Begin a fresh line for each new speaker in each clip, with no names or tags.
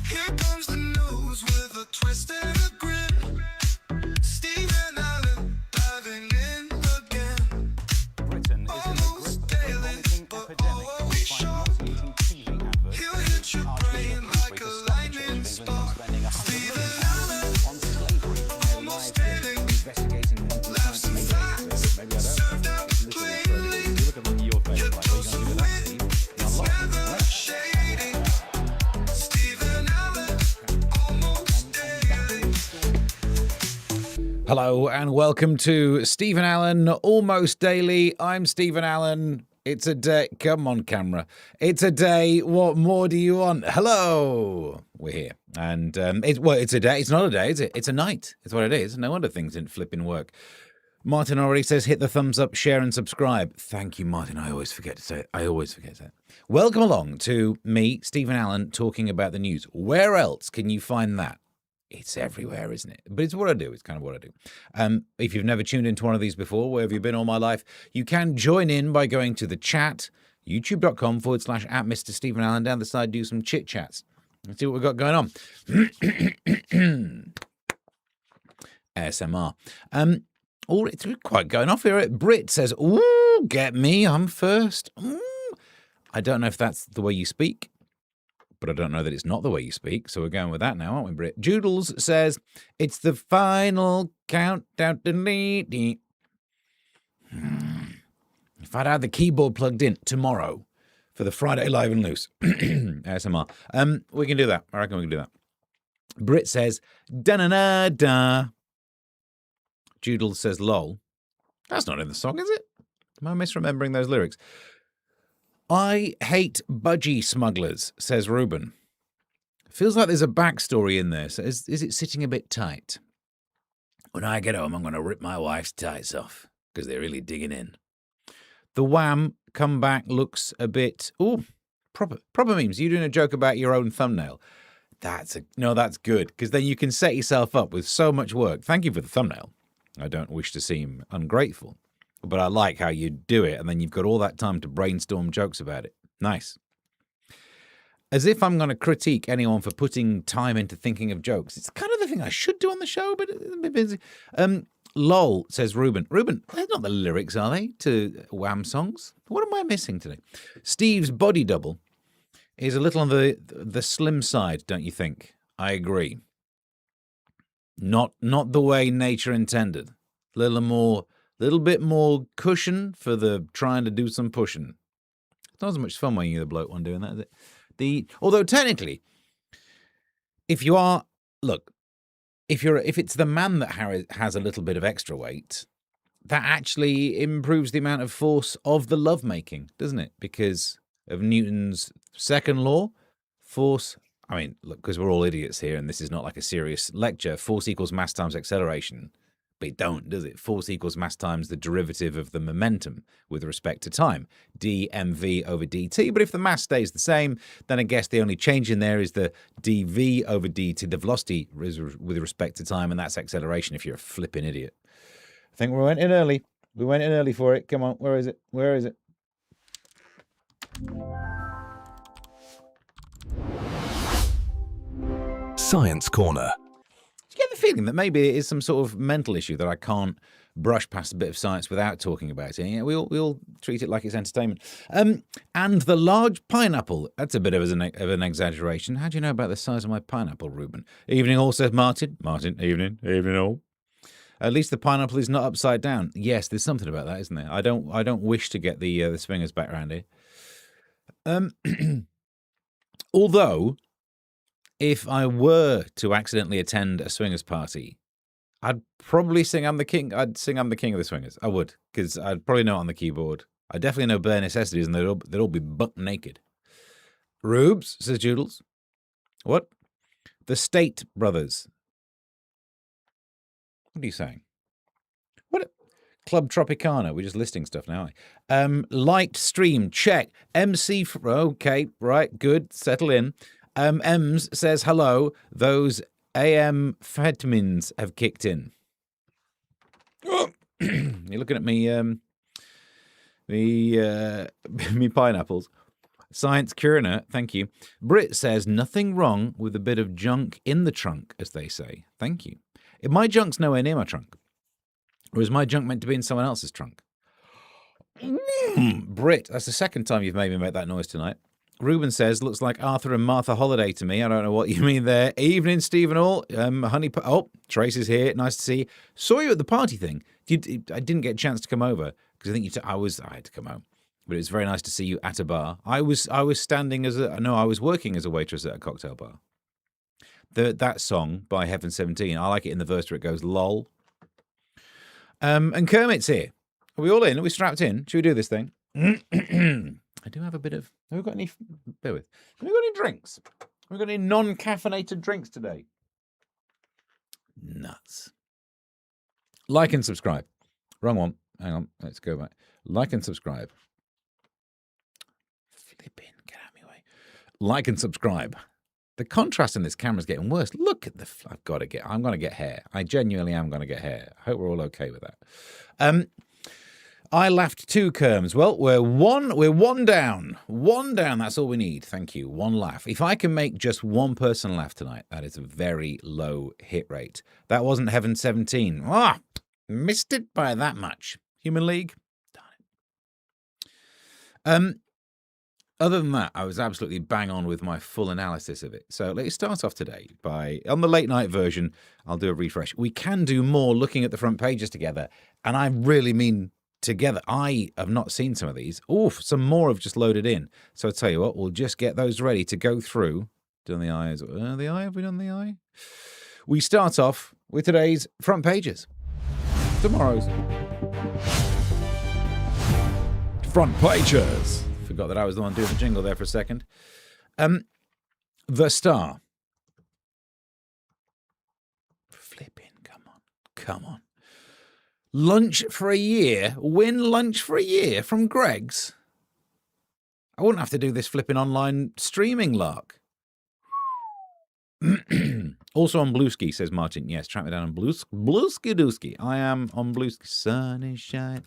Here comes the news with a twist and a grin. Stephen Allen diving in again.
Britain is in the grip of a vomiting epidemic. He'll hit your brain like a lightning spark.
Stephen Allen, almost daily, laughs and facts, served out plainly. You're dose of wit, it's never shady. Stephen Allen, almost daily.
Hello and welcome to Stephen Allen, Almost Daily. I'm Stephen Allen. It's a day. Come on, camera. It's a day. What more do you want? Hello. We're here. And it's a day. It's not a day, is it? It's a night. It's what it is. No wonder things didn't flip in work. Martin already says hit the thumbs up, share and subscribe. Thank you, Martin. I always forget to say it. Welcome along to me, Stephen Allen, talking about the news. Where else can you find that? It's everywhere, isn't it? But it's what I do. It's kind of what I do. If you've never tuned into one of these before, where have you been all my life? You can join in by going to the chat, youtube.com/at Mr. Stephen Allen. Down the side, do some chit chats. Let's see what we've got going on. ASMR. It's quite going off here. Brit says, ooh, get me, I'm first. Ooh. I don't know if that's the way you speak, but I don't know that it's not the way you speak, so we're going with that now, aren't we, Brit? Joodles says, it's the final countdown. If I'd had the keyboard plugged in tomorrow for the Friday Live and Loose, ASMR, we can do that. I reckon we can do that. Brit says, da-na-na-da. Joodles says, lol. That's not in the song, is it? Am I misremembering those lyrics? I hate budgie smugglers, says Ruben. Feels like there's a backstory in there. So is it sitting a bit tight? When I get home, I'm going to rip my wife's tights off because they're really digging in. The Wham comeback looks a bit... Ooh, proper memes. You doing a joke about your own thumbnail. That's good, because then you can set yourself up with so much work. Thank you for the thumbnail. I don't wish to seem ungrateful. But I like how you do it, and then you've got all that time to brainstorm jokes about it. Nice. As if I'm going to critique anyone for putting time into thinking of jokes. It's kind of the thing I should do on the show, but it's a bit busy. Lol, says Ruben. Ruben, they're not the lyrics, are they, to Wham songs? What am I missing today? Steve's body double is a little on the slim side, don't you think? I agree. Not the way nature intended. Little bit more cushion for the trying to do some pushing. It's not as much fun when you're the bloke one doing that, is it? Although technically, if it's the man that has a little bit of extra weight, that actually improves the amount of force of the lovemaking, doesn't it? Because of Newton's second law, force. I mean, look, because we're all idiots here, and this is not like a serious lecture. Force equals mass times acceleration. But it don't, does it? Force equals mass times the derivative of the momentum with respect to time, dmv over dt. But if the mass stays the same, then I guess the only change in there is the dv over dt, the velocity with respect to time, and that's acceleration if you're a flipping idiot. I think we went in early. We went in early for it. Come on, where is it? Where is it?
Science Corner.
Do you get the feeling that maybe it is some sort of mental issue that I can't brush past a bit of science without talking about it? Yeah, we all treat it like it's entertainment. And the large pineapple, that's a bit of an exaggeration. How do you know about the size of my pineapple, Ruben? Evening all, says Martin. Martin, evening all. At least the pineapple is not upside down. Yes, there's something about that, isn't there? I don't wish to get the swingers back around here. Although, if I were to accidentally attend a swingers party, I'd probably sing I'm the King. I'd sing I'm the King of the Swingers. I would, because I'd probably know it on the keyboard. I definitely know Bare Necessities, and they'd all be buck naked. Rubes, says Joodles. What? The State Brothers. What are you saying? What? Club Tropicana. We're just listing stuff now. Light stream. Check. MC. Okay. Right. Good. Settle in. Ems says, hello. Those amphetamines have kicked in. You're looking at me, me pineapples. Science Curiner, thank you. Brit says, nothing wrong with a bit of junk in the trunk, as they say. Thank you. If my junk's nowhere near my trunk, or is my junk meant to be in someone else's trunk? Brit, that's the second time you've made me make that noise tonight. Ruben says, looks like Arthur and Martha Holiday to me. I don't know what you mean there. Evening, Stephen all. Trace is here. Nice to see you. Saw you at the party thing. I didn't get a chance to come over because I think I had to come home. But it was very nice to see you at a bar. I was working as a waitress at a cocktail bar. That song by Heaven 17, I like it in the verse where it goes, lol. And Kermit's here. Are we all in? Are we strapped in? Should we do this thing? I do have a bit of... Have we got any... Bear with. Have we got any drinks? Have we got any non-caffeinated drinks today? Nuts. Like and subscribe. Wrong one. Hang on. Let's go back. Like and subscribe. Flipping. Get out of my way. Like and subscribe. The contrast in this camera is getting worse. Look at the... I'm going to get hair. I genuinely am going to get hair. I hope we're all okay with that. I laughed 2 Kerms. Well, we're one down. One down, that's all we need. Thank you. One laugh. If I can make just one person laugh tonight, that is a very low hit rate. That wasn't Heaven 17. Missed it by that much. Human League? Darn it. Other than that, I was absolutely bang on with my full analysis of it. So let's start off today by, on the late night version, I'll do a refresh. We can do more looking at the front pages together, and I really mean together. I have not seen some of these. Some more have just loaded in. So I'll tell you what, we'll just get those ready to go through. Done the eye? The eye? Have we done the eye? We start off with today's front pages. Tomorrow's front pages. Forgot that I was the one doing the jingle there for a second. The Star. Flipping, come on. Lunch for a year. Win lunch for a year from Greg's. I wouldn't have to do this flipping online streaming lark. Also on Blueski, says Martin. Yes, track me down on Blueski Dooski. I am on Blueski. Sun is shining.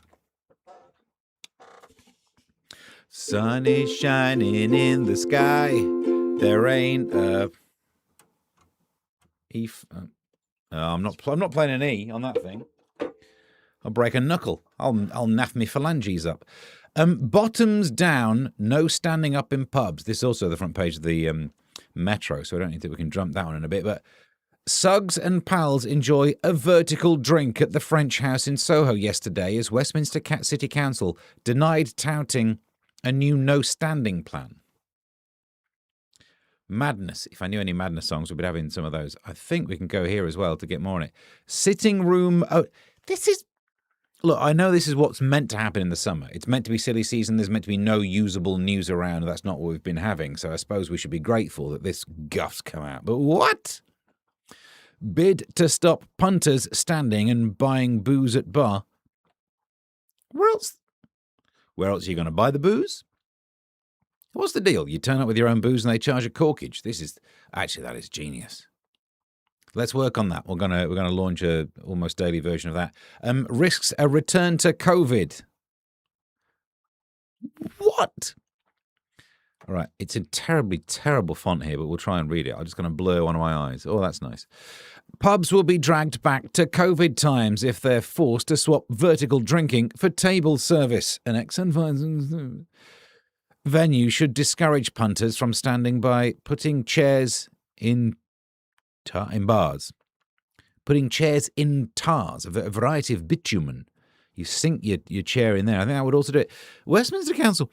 Sun is shining in the sky. There ain't a... I'm not playing an E on that thing. I'll break a knuckle. I'll naff me phalanges up. Bottoms down, no standing up in pubs. This is also the front page of the Metro, so I don't think we can jump that one in a bit. But Suggs and pals enjoy a vertical drink at the French House in Soho yesterday as Westminster City Council denied touting a new no standing plan. Madness. If I knew any Madness songs, we'd be having some of those. I think we can go here as well to get more on it. Sitting room. Oh, this is... Look, I know this is what's meant to happen in the summer. It's meant to be silly season. There's meant to be no usable news around. That's not what we've been having. So I suppose we should be grateful that this guff's come out. But what? Bid to stop punters standing and buying booze at bar. Where else are you going to buy the booze? What's the deal? You turn up with your own booze and they charge a corkage. That is genius. Let's work on that. We're gonna launch a almost daily version of that. Risks a return to COVID. What? All right, it's a terribly terrible font here, but we'll try and read it. I'm just going to blur one of my eyes. Oh, that's nice. Pubs will be dragged back to COVID times if they're forced to swap vertical drinking for table service. An ex-advisor venue should discourage punters from standing by putting chairs in bars. Putting chairs in tars, a variety of bitumen. You sink your chair in there. I think I would also do it. Westminster Council.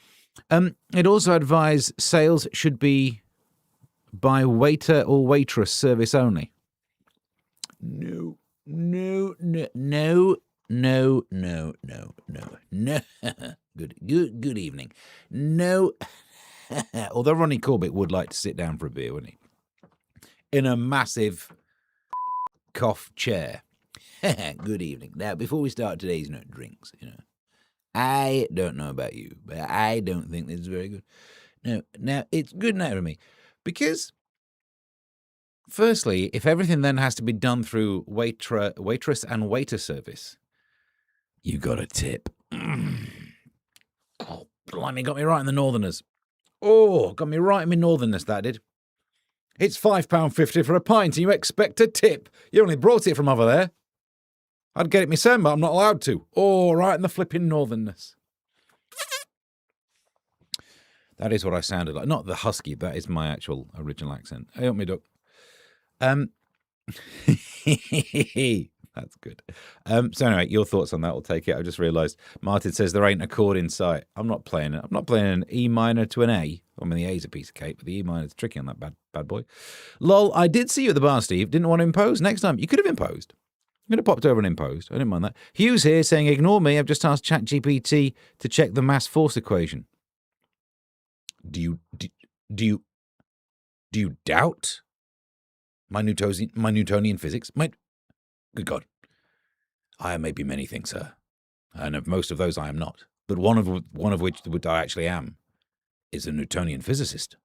It also advised sales should be by waiter or waitress service only. No. Good evening. No. Although Ronnie Corbett would like to sit down for a beer, wouldn't he? In a massive cough chair. Good evening. Now, before we start today's drinks, I don't know about you, but I don't think this is very good. No, now, it's good now for me. Because, firstly, if everything then has to be done through waitress and waiter service, You got a tip. Oh, blimey, got me right in the northerners. Oh, got me right in my northerness, that did. It's £5.50 for a pint and you expect a tip. You only brought it from over there. I'd get it myself, but I'm not allowed to. Oh, right in the flipping northernness. That is what I sounded like. Not the husky, that is my actual original accent. Hey, up me duck. That's good. So anyway, your thoughts on that? We'll take it. I just realised Martin says there ain't a chord in sight. I'm not playing it. I'm not playing an E minor to an A. I mean, the A's a piece of cake, but the E minor is tricky on that bad boy. Lol, I did see you at the bar, Steve. Didn't want to impose. Next time, you could have imposed. You could have popped over and imposed. I didn't mind that. Hugh's here saying, ignore me. I've just asked ChatGPT to check the mass force equation. Do you doubt my Newtonian physics? Good God. I may be many things, sir, and of most of those I am not. But one of which I actually am is a Newtonian physicist.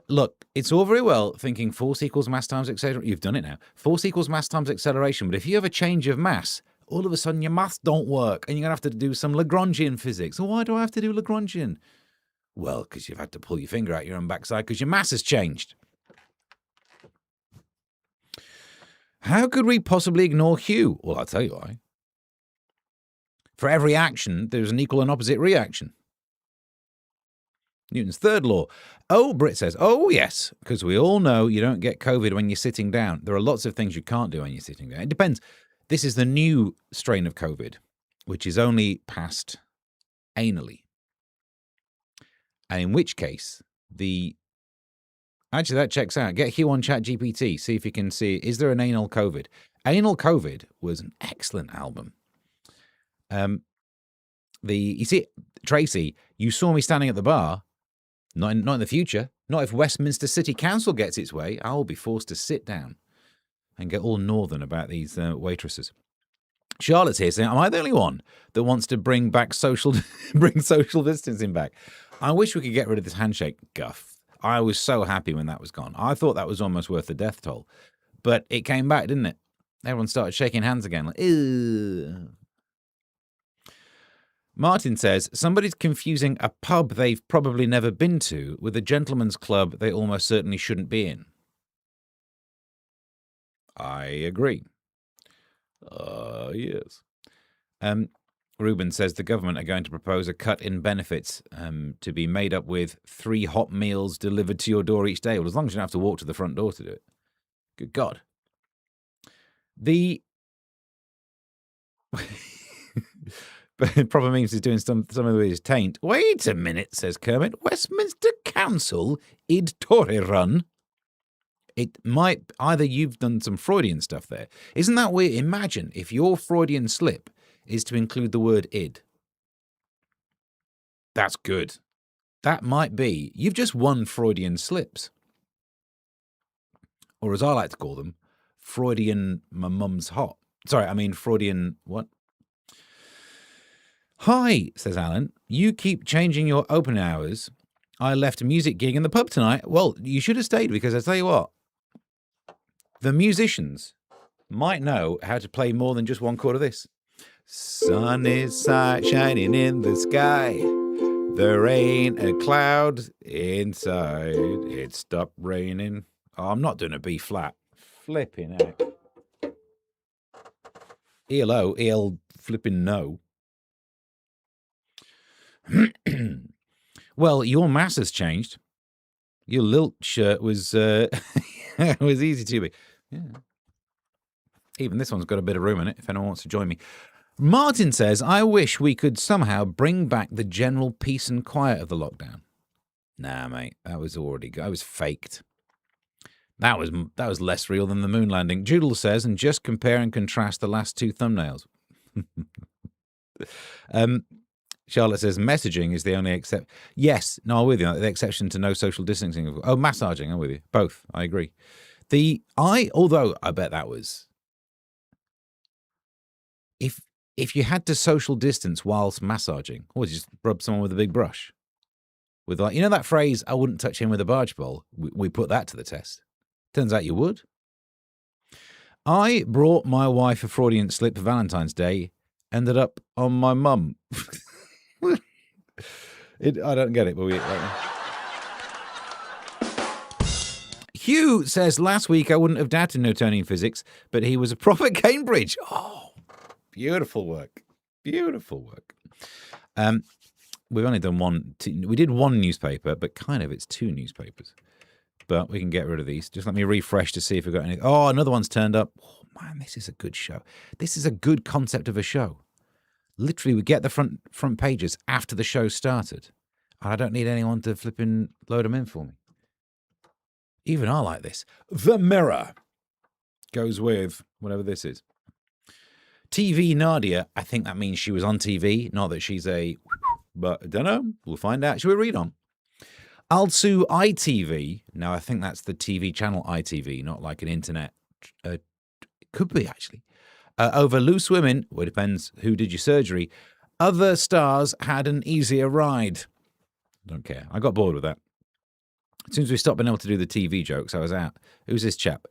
Look, it's all very well thinking force equals mass times acceleration. You've done it now. Force equals mass times acceleration. But if you have a change of mass, all of a sudden your maths don't work, and you're going to have to do some Lagrangian physics. Well, why do I have to do Lagrangian? Well, because you've had to pull your finger out your own backside because your mass has changed. How could we possibly ignore Hugh? Well, I'll tell you why. For every action, there's an equal and opposite reaction. Newton's third law. Oh, Britt says, oh, yes, because we all know you don't get COVID when you're sitting down. There are lots of things you can't do when you're sitting down. It depends. This is the new strain of COVID, which is only passed anally. And in which case, actually, that checks out. Get Hugh on ChatGPT. See if you can see, is there an anal COVID? Anal COVID was an excellent album. You see, Tracy, you saw me standing at the bar. Not in the future. Not if Westminster City Council gets its way. I will be forced to sit down and get all northern about these waitresses. Charlotte's here saying, am I the only one that wants to bring social distancing back? I wish we could get rid of this handshake guff. I was so happy when that was gone. I thought that was almost worth the death toll. But it came back, didn't it? Everyone started shaking hands again. Like, ew. Martin says, somebody's confusing a pub they've probably never been to with a gentleman's club they almost certainly shouldn't be in. I agree. Yes. Ruben says the government are going to propose a cut in benefits to be made up with 3 hot meals delivered to your door each day. Well, as long as you don't have to walk to the front door to do it. Good God. But proper memes is doing some of the ways taint. Wait a minute, says Kermit. Westminster Council id Tory run. It might either you've done some Freudian stuff there. Isn't that weird? Imagine if your Freudian slip is to include the word id. That's good. That might be. You've just won Freudian slips. Or as I like to call them, Freudian my mum's hot. Sorry, I mean Freudian what? Hi, says Alan. You keep changing your open hours. I left a music gig in the pub tonight. Well, you should have stayed because I tell you what, the musicians might know how to play more than just one chord of this. Sun is shining in the sky. There ain't a cloud inside. It stopped raining. Oh, I'm not doing a B flat. Flipping out. ELO, EL flipping no. Well, your mass has changed. Your lilt shirt was was easy to be. Yeah. Even this one's got a bit of room in it if anyone wants to join me. Martin says, I wish we could somehow bring back the general peace and quiet of the lockdown. Nah, mate, that was faked. That was less real than the moon landing. Joodle says, and just compare and contrast the last 2 thumbnails. Charlotte says, messaging is the only except. Yes, no, I'm with you. The exception to no social distancing. Oh, massaging, I'm with you. Both, I agree. Although I bet that was. If you had to social distance whilst massaging, or just rub someone with a big brush, with that phrase, I wouldn't touch him with a barge pole. We put that to the test. Turns out you would. I brought my wife a fraudulent slip for Valentine's Day, ended up on my mum. I don't get it, but Hugh says, last week I wouldn't have doubted Newtonian physics, but he was a proper Cambridge. Oh, beautiful work. Beautiful work. We've only done we did one newspaper, but kind of it's two newspapers. But we can get rid of these. Just let me refresh to see if we've got any. Oh, another one's turned up. Oh, man, this is a good show. This is a good concept of a show. Literally, we get the front pages after the show started. And I don't need anyone to flipping load them in for me. Even I like this. The Mirror goes with whatever this is. TV Nadia, I think that means she was on TV, not that she's a... But I don't know. We'll find out. Shall we read on? Alsu ITV. Now, I think that's the TV channel ITV, not like an internet. It could be, actually. Over loose women, well, it depends who did your surgery. Other stars had an easier ride. Don't care. I got bored with that. As soon as we stopped being able to do the TV jokes, I was out. Who's this chap?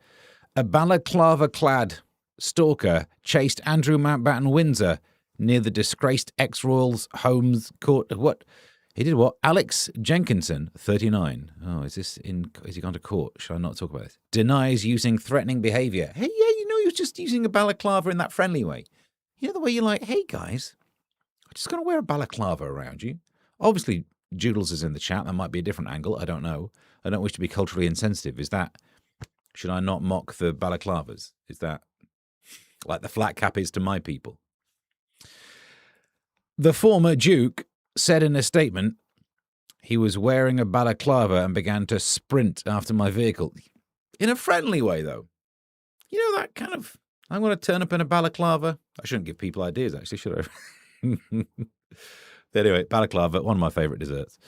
A balaclava-clad stalker chased Andrew Mountbatten Windsor near the disgraced ex-royals' homes court. What? He did what? Alex Jenkinson, 39. Oh, is he gone to court? Shall I not talk about this? Denies using threatening behaviour. Hey, yeah, he was just using a balaclava in that friendly way. You know the way you're like, hey, guys, I'm just going to wear a balaclava around you. Obviously, Joodles is in the chat. That might be a different angle. I don't know. I don't wish to be culturally insensitive. Should I not mock the balaclavas? Is that like the flat cap is to my people? The former Duke said in a statement he was wearing a balaclava and began to sprint after my vehicle. In a friendly way, though. You know, that kind of, I'm going to turn up in a balaclava. I shouldn't give people ideas, actually, should I? Anyway, balaclava, one of my favourite desserts.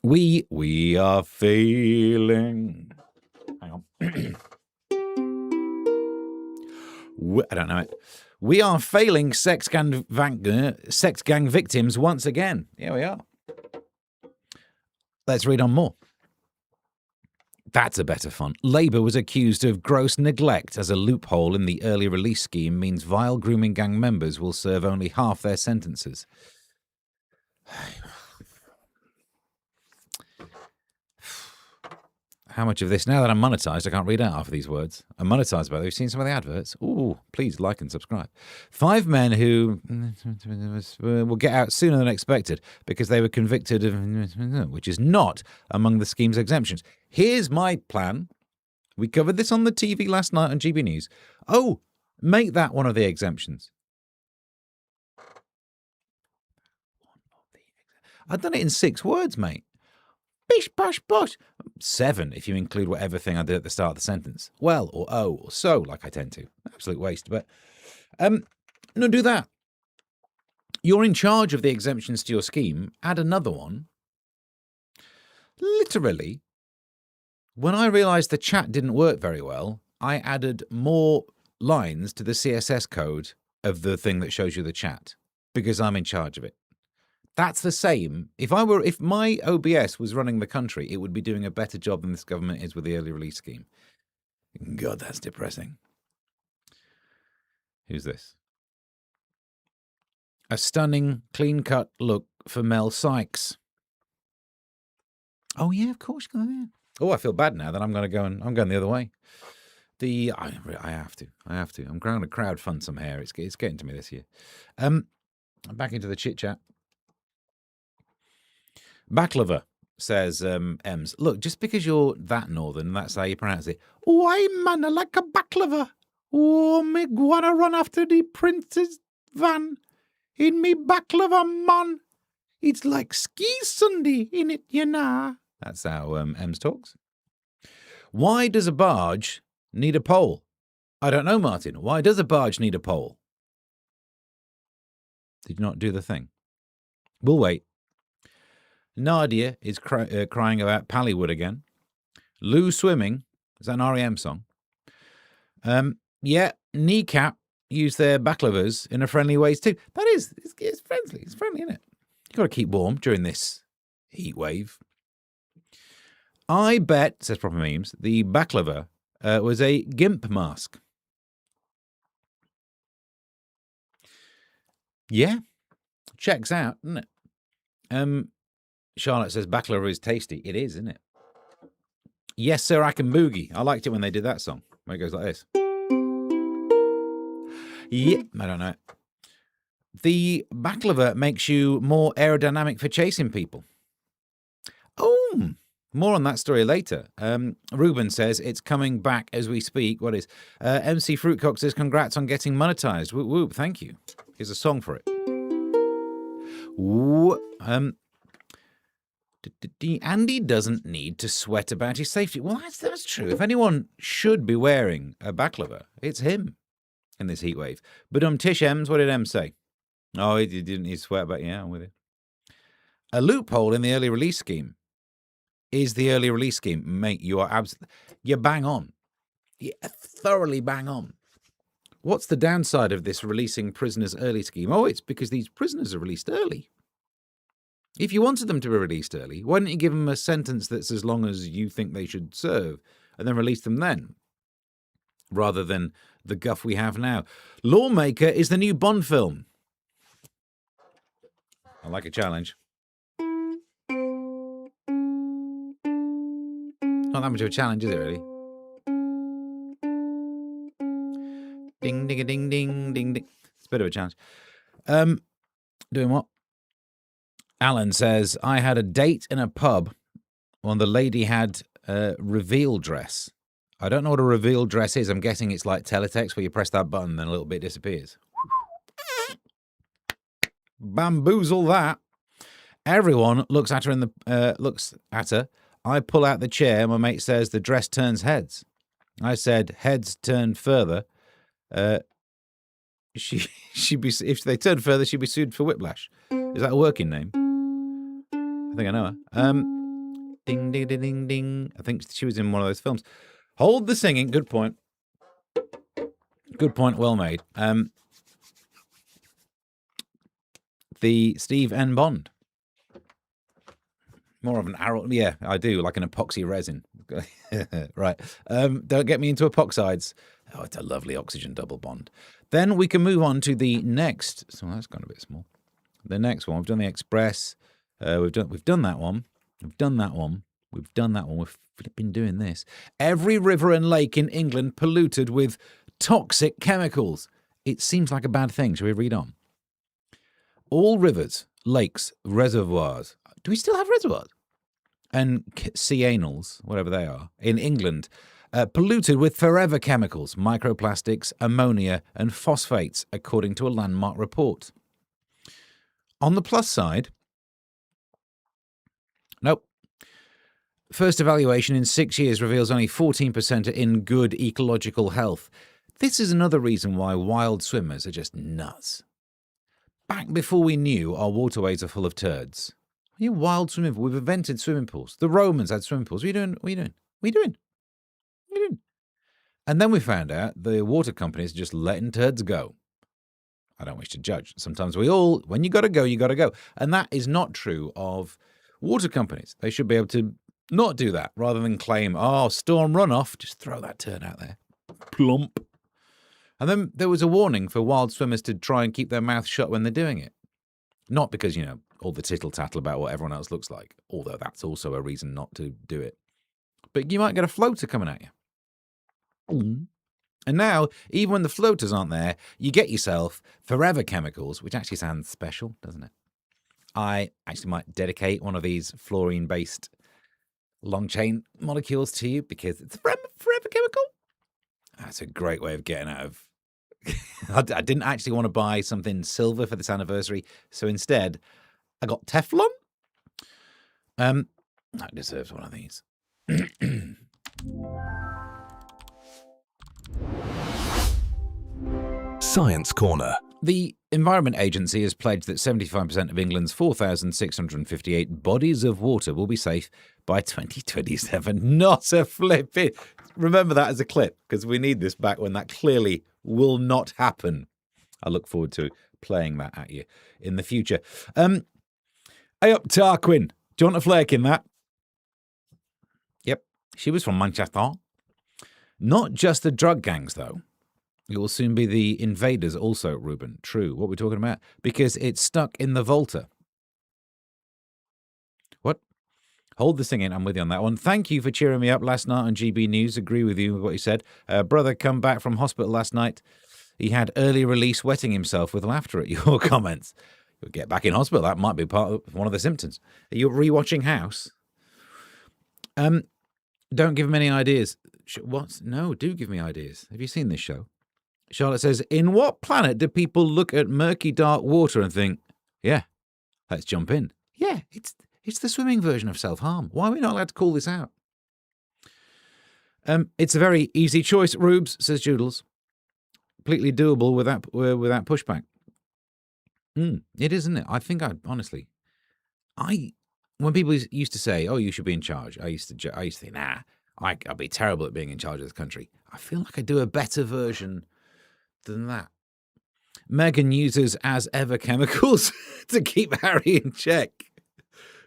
We are failing. Hang on. I don't know it. We are failing sex gang victims once again. Here we are. Let's read on more. That's a better fun. Labour was accused of gross neglect as a loophole in the early release scheme means vile grooming gang members will serve only half their sentences. How much of this, now that I'm monetized, I can't read out half of these words. I'm monetized, by the way. You've seen some of the adverts? Ooh, please like and subscribe. 5 men who will get out sooner than expected because they were convicted of, which is not among the scheme's exemptions. Here's my plan. We covered this on the TV last night on GB News. Oh, make that one of the exemptions. I've done it in 6 words, mate. Bish, bash, bosh. 7, if you include whatever thing I did at the start of the sentence. Well, or oh, or so, like I tend to. Absolute waste. But, no, do that. You're in charge of the exemptions to your scheme. Add another one. Literally, when I realised the chat didn't work very well, I added more lines to the CSS code of the thing that shows you the chat because I'm in charge of it. That's the same. If my OBS was running the country, it would be doing a better job than this government is with the early release scheme. God, that's depressing. Who's this? A stunning, clean-cut look for Mel Sykes. Oh yeah, of course. Oh, I feel bad now that I'm going the other way. I have to. I'm going to crowdfund some hair. It's getting to me this year. Back into the chit chat. Baklava, says Ems. Look, just because you're that northern, that's how you pronounce it. Why, man, I like a baklava. Oh, me wanna run after the prince's van. In me baklava, man. It's like ski Sunday in it, you know. That's how Ems talks. Why does a barge need a pole? I don't know, Martin. Why does a barge need a pole? Did you not do the thing? We'll wait. Nadia is crying about Pallywood again. Lou swimming. Is that an REM song? Yeah, Kneecap use their baklavas in a friendly ways too. That is, it's friendly. It's friendly, isn't it? You've got to keep warm during this heat wave. I bet, says Proper Memes, the baklava was a gimp mask. Yeah, checks out, doesn't it? Charlotte says baklava is tasty. It is, isn't it? Yes, sir, I can boogie. I liked it when they did that song. Where it goes like this. Yeah, I don't know. The baklava makes you more aerodynamic for chasing people. Oh, more on that story later. Ruben says it's coming back as we speak. What is? MC Fruitcock says congrats on getting monetized. Whoop, whoop, thank you. Here's a song for it. Ooh, Andy doesn't need to sweat about his safety. Well, that's true. If anyone should be wearing a baklava, it's him in this heat wave. But Tish Ems, what did Ems say? Oh, he didn't need to sweat about. Yeah, I'm with it. A loophole in the early release scheme is the early release scheme. Mate, you're bang on. You're thoroughly bang on. What's the downside of this releasing prisoners early scheme? Oh, it's because these prisoners are released early. If you wanted them to be released early, why don't you give them a sentence that's as long as you think they should serve and then release them then? Rather than the guff we have now. Lawmaker is the new Bond film. I like a challenge. Not that much of a challenge, is it, really? Ding, ding, ding, ding, ding, ding. It's a bit of a challenge. Doing what? Alan says, I had a date in a pub when the lady had a reveal dress. I don't know what a reveal dress is. I'm guessing it's like teletext where you press that button and then a little bit disappears. Bamboozle that. Everyone looks at her I pull out the chair. My mate says the dress turns heads. I said heads turn further. If they turn further, she'd be sued for whiplash. Is that a working name? I think I know her. Ding, ding, ding, ding, ding. I think she was in one of those films. Hold the singing. Good point. Good point. Well made. The Steve N. Bond. More of an arrow. Yeah, I do. Like an epoxy resin. Right. Don't get me into epoxides. Oh, it's a lovely oxygen double bond. Then we can move on to the next. So that's gone a bit small. The next one. We've done the Express. We've done that one. We've done that one. We've done that one. We've been doing this. Every river and lake in England polluted with toxic chemicals. It seems like a bad thing. Shall we read on? All rivers, lakes, reservoirs. Do we still have reservoirs? And sea anals, whatever they are, in England, polluted with forever chemicals, microplastics, ammonia, and phosphates, according to a landmark report. On the plus side, nope. First evaluation in 6 years reveals only 14% are in good ecological health. This is another reason why wild swimmers are just nuts. Back before we knew our waterways are full of turds. You wild swimming pool. We've invented swimming pools. The Romans had swimming pools. What are you doing? What are you doing? What are you doing? What are you doing? And then we found out the water companies are just letting turds go. I don't wish to judge. Sometimes when you got to go, you got to go. And that is not true of water companies. They should be able to not do that rather than claim, storm runoff. Just throw that turd out there. Plump. And then there was a warning for wild swimmers to try and keep their mouth shut when they're doing it. Not because, all the tittle-tattle about what everyone else looks like, although that's also a reason not to do it. But you might get a floater coming at you. And now, even when the floaters aren't there, you get yourself forever chemicals, which actually sounds special, doesn't it? I actually might dedicate one of these fluorine-based long-chain molecules to you because it's a forever chemical. That's a great way of getting out of... I didn't actually want to buy something silver for this anniversary, so instead, I got Teflon. That deserves one of these.
Science Corner.
The Environment Agency has pledged that 75% of England's 4,658 bodies of water will be safe by 2027. Not a flipping... Remember that as a clip, because we need this back when that clearly will not happen. I look forward to playing that at you in the future. Hey up, Tarquin. Do you want a flake in that? Yep. She was from Manchester. Not just the drug gangs, though. It will soon be the invaders also, Ruben. True. What we're talking about? Because it's stuck in the Volta. What? Hold this thing in. I'm with you on that one. Thank you for cheering me up last night on GB News. Agree with you with what you said. Brother come back from hospital last night. He had early release wetting himself with laughter at your comments. You'll get back in hospital. That might be part of one of the symptoms. Are you rewatching House? Don't give him any ideas. What? No, do give me ideas. Have you seen this show? Charlotte says, in what planet do people look at murky dark water and think, yeah, let's jump in? Yeah, it's the swimming version of self-harm. Why are we not allowed to call this out? It's a very easy choice, Rubes, says Joodles. Completely doable without pushback. It is, isn't it? I think honestly, when people used to say, oh, you should be in charge, I used to think, nah, I'll be terrible at being in charge of this country. I feel like I do a better version than that. Meghan uses as ever chemicals to keep Harry in check.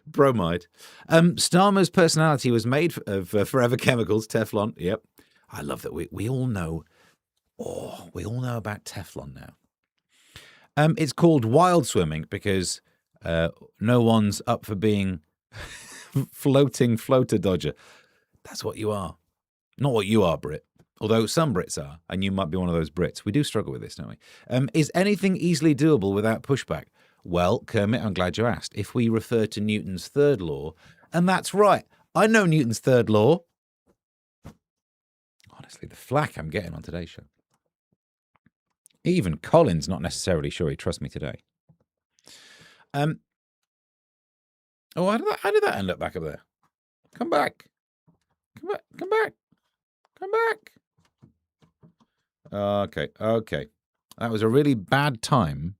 Bromide. Starmer's personality was made of forever chemicals, Teflon. Yep. I love that we all know. Oh, we all know about Teflon now. It's called wild swimming because no one's up for being floating floater dodger. That's what you are. Not what you are, Brit. Although some Brits are, and you might be one of those Brits. We do struggle with this, don't we? Is anything easily doable without pushback? Well, Kermit, I'm glad you asked. If we refer to Newton's third law, and that's right, I know Newton's third law. Honestly, the flack I'm getting on today's show. Even Colin's not necessarily sure he trusts me today. Oh, how did that end up back up there? Come back. Come back. Come back. Come back. Okay. That was a really bad time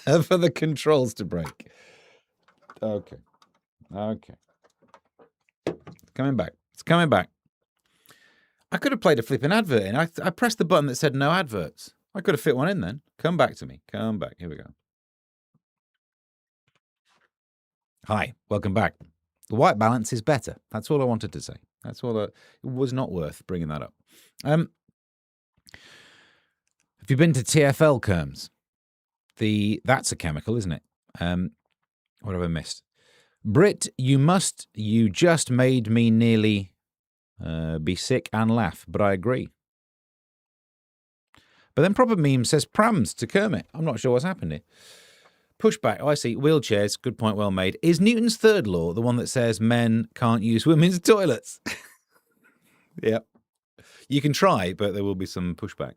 for the controls to break. Okay. It's coming back. I could have played a flipping advert in. I pressed the button that said no adverts. I could have fit one in then. Come back to me. Come back. Here we go. Hi, welcome back. The white balance is better. That's all I wanted to say. It was not worth bringing that up. Have you been to TFL, Kerms? That's a chemical, isn't it? What have I missed? Brit, you just made me nearly be sick and laugh, but I agree. But then Proper Meme says prams to Kermit. I'm not sure what's happened here. Pushback, I see. Wheelchairs, good point, well made. Is Newton's third law the one that says men can't use women's toilets? Yep. You can try, but there will be some pushback.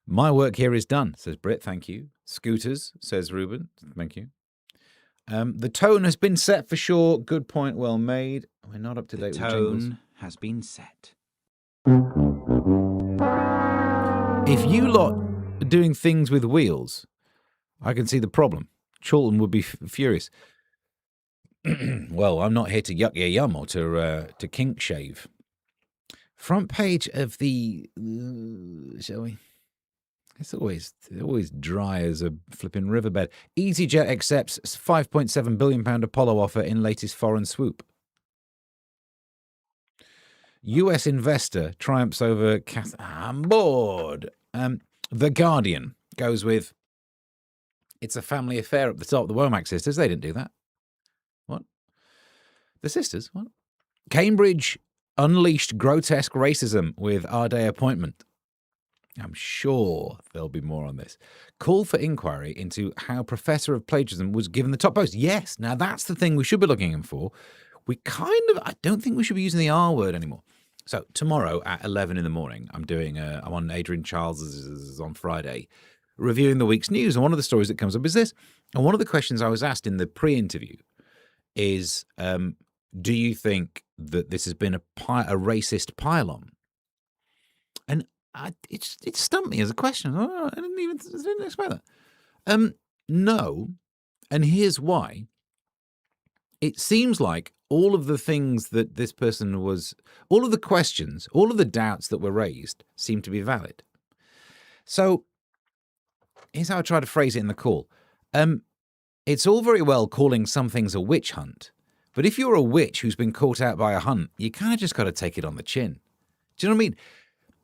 My work here is done, says Britt, thank you. Scooters, says Ruben, thank you. The tone has been set for sure. Good point, well made. We're not up to date with jingles.
The tone has been set.
If you lot are doing things with wheels, I can see the problem. Chorlton would be furious. Well, I'm not here to yuck your yum or to kink shave. Front page of the, shall we? It's always dry as a flipping riverbed. EasyJet accepts £5.7 billion Apollo offer in latest foreign swoop. US investor triumphs over I'm bored. The Guardian goes with, it's a family affair up the top. The Womack sisters, they didn't do that. What? The sisters? What? Cambridge unleashed grotesque racism with Ardea appointment. I'm sure there'll be more on this. Call for inquiry into how Professor of Plagiarism was given the top post. Yes, now that's the thing we should be looking for. I don't think we should be using the R word anymore. So tomorrow at 11 in the morning, I'm on Adrian Charles's on Friday, reviewing the week's news. And one of the stories that comes up is this. And one of the questions I was asked in the pre-interview is, do you think that this has been a racist pylon? And it stumped me as a question. I didn't expect that. No. And here's why. It seems like all of the things that this person all of the questions, all of the doubts that were raised seem to be valid. So here's how I try to phrase it in the call. It's all very well calling some things a witch hunt But if you're a witch who's been caught out by a hunt, you kind of just got to take it on the chin. Do you know what I mean?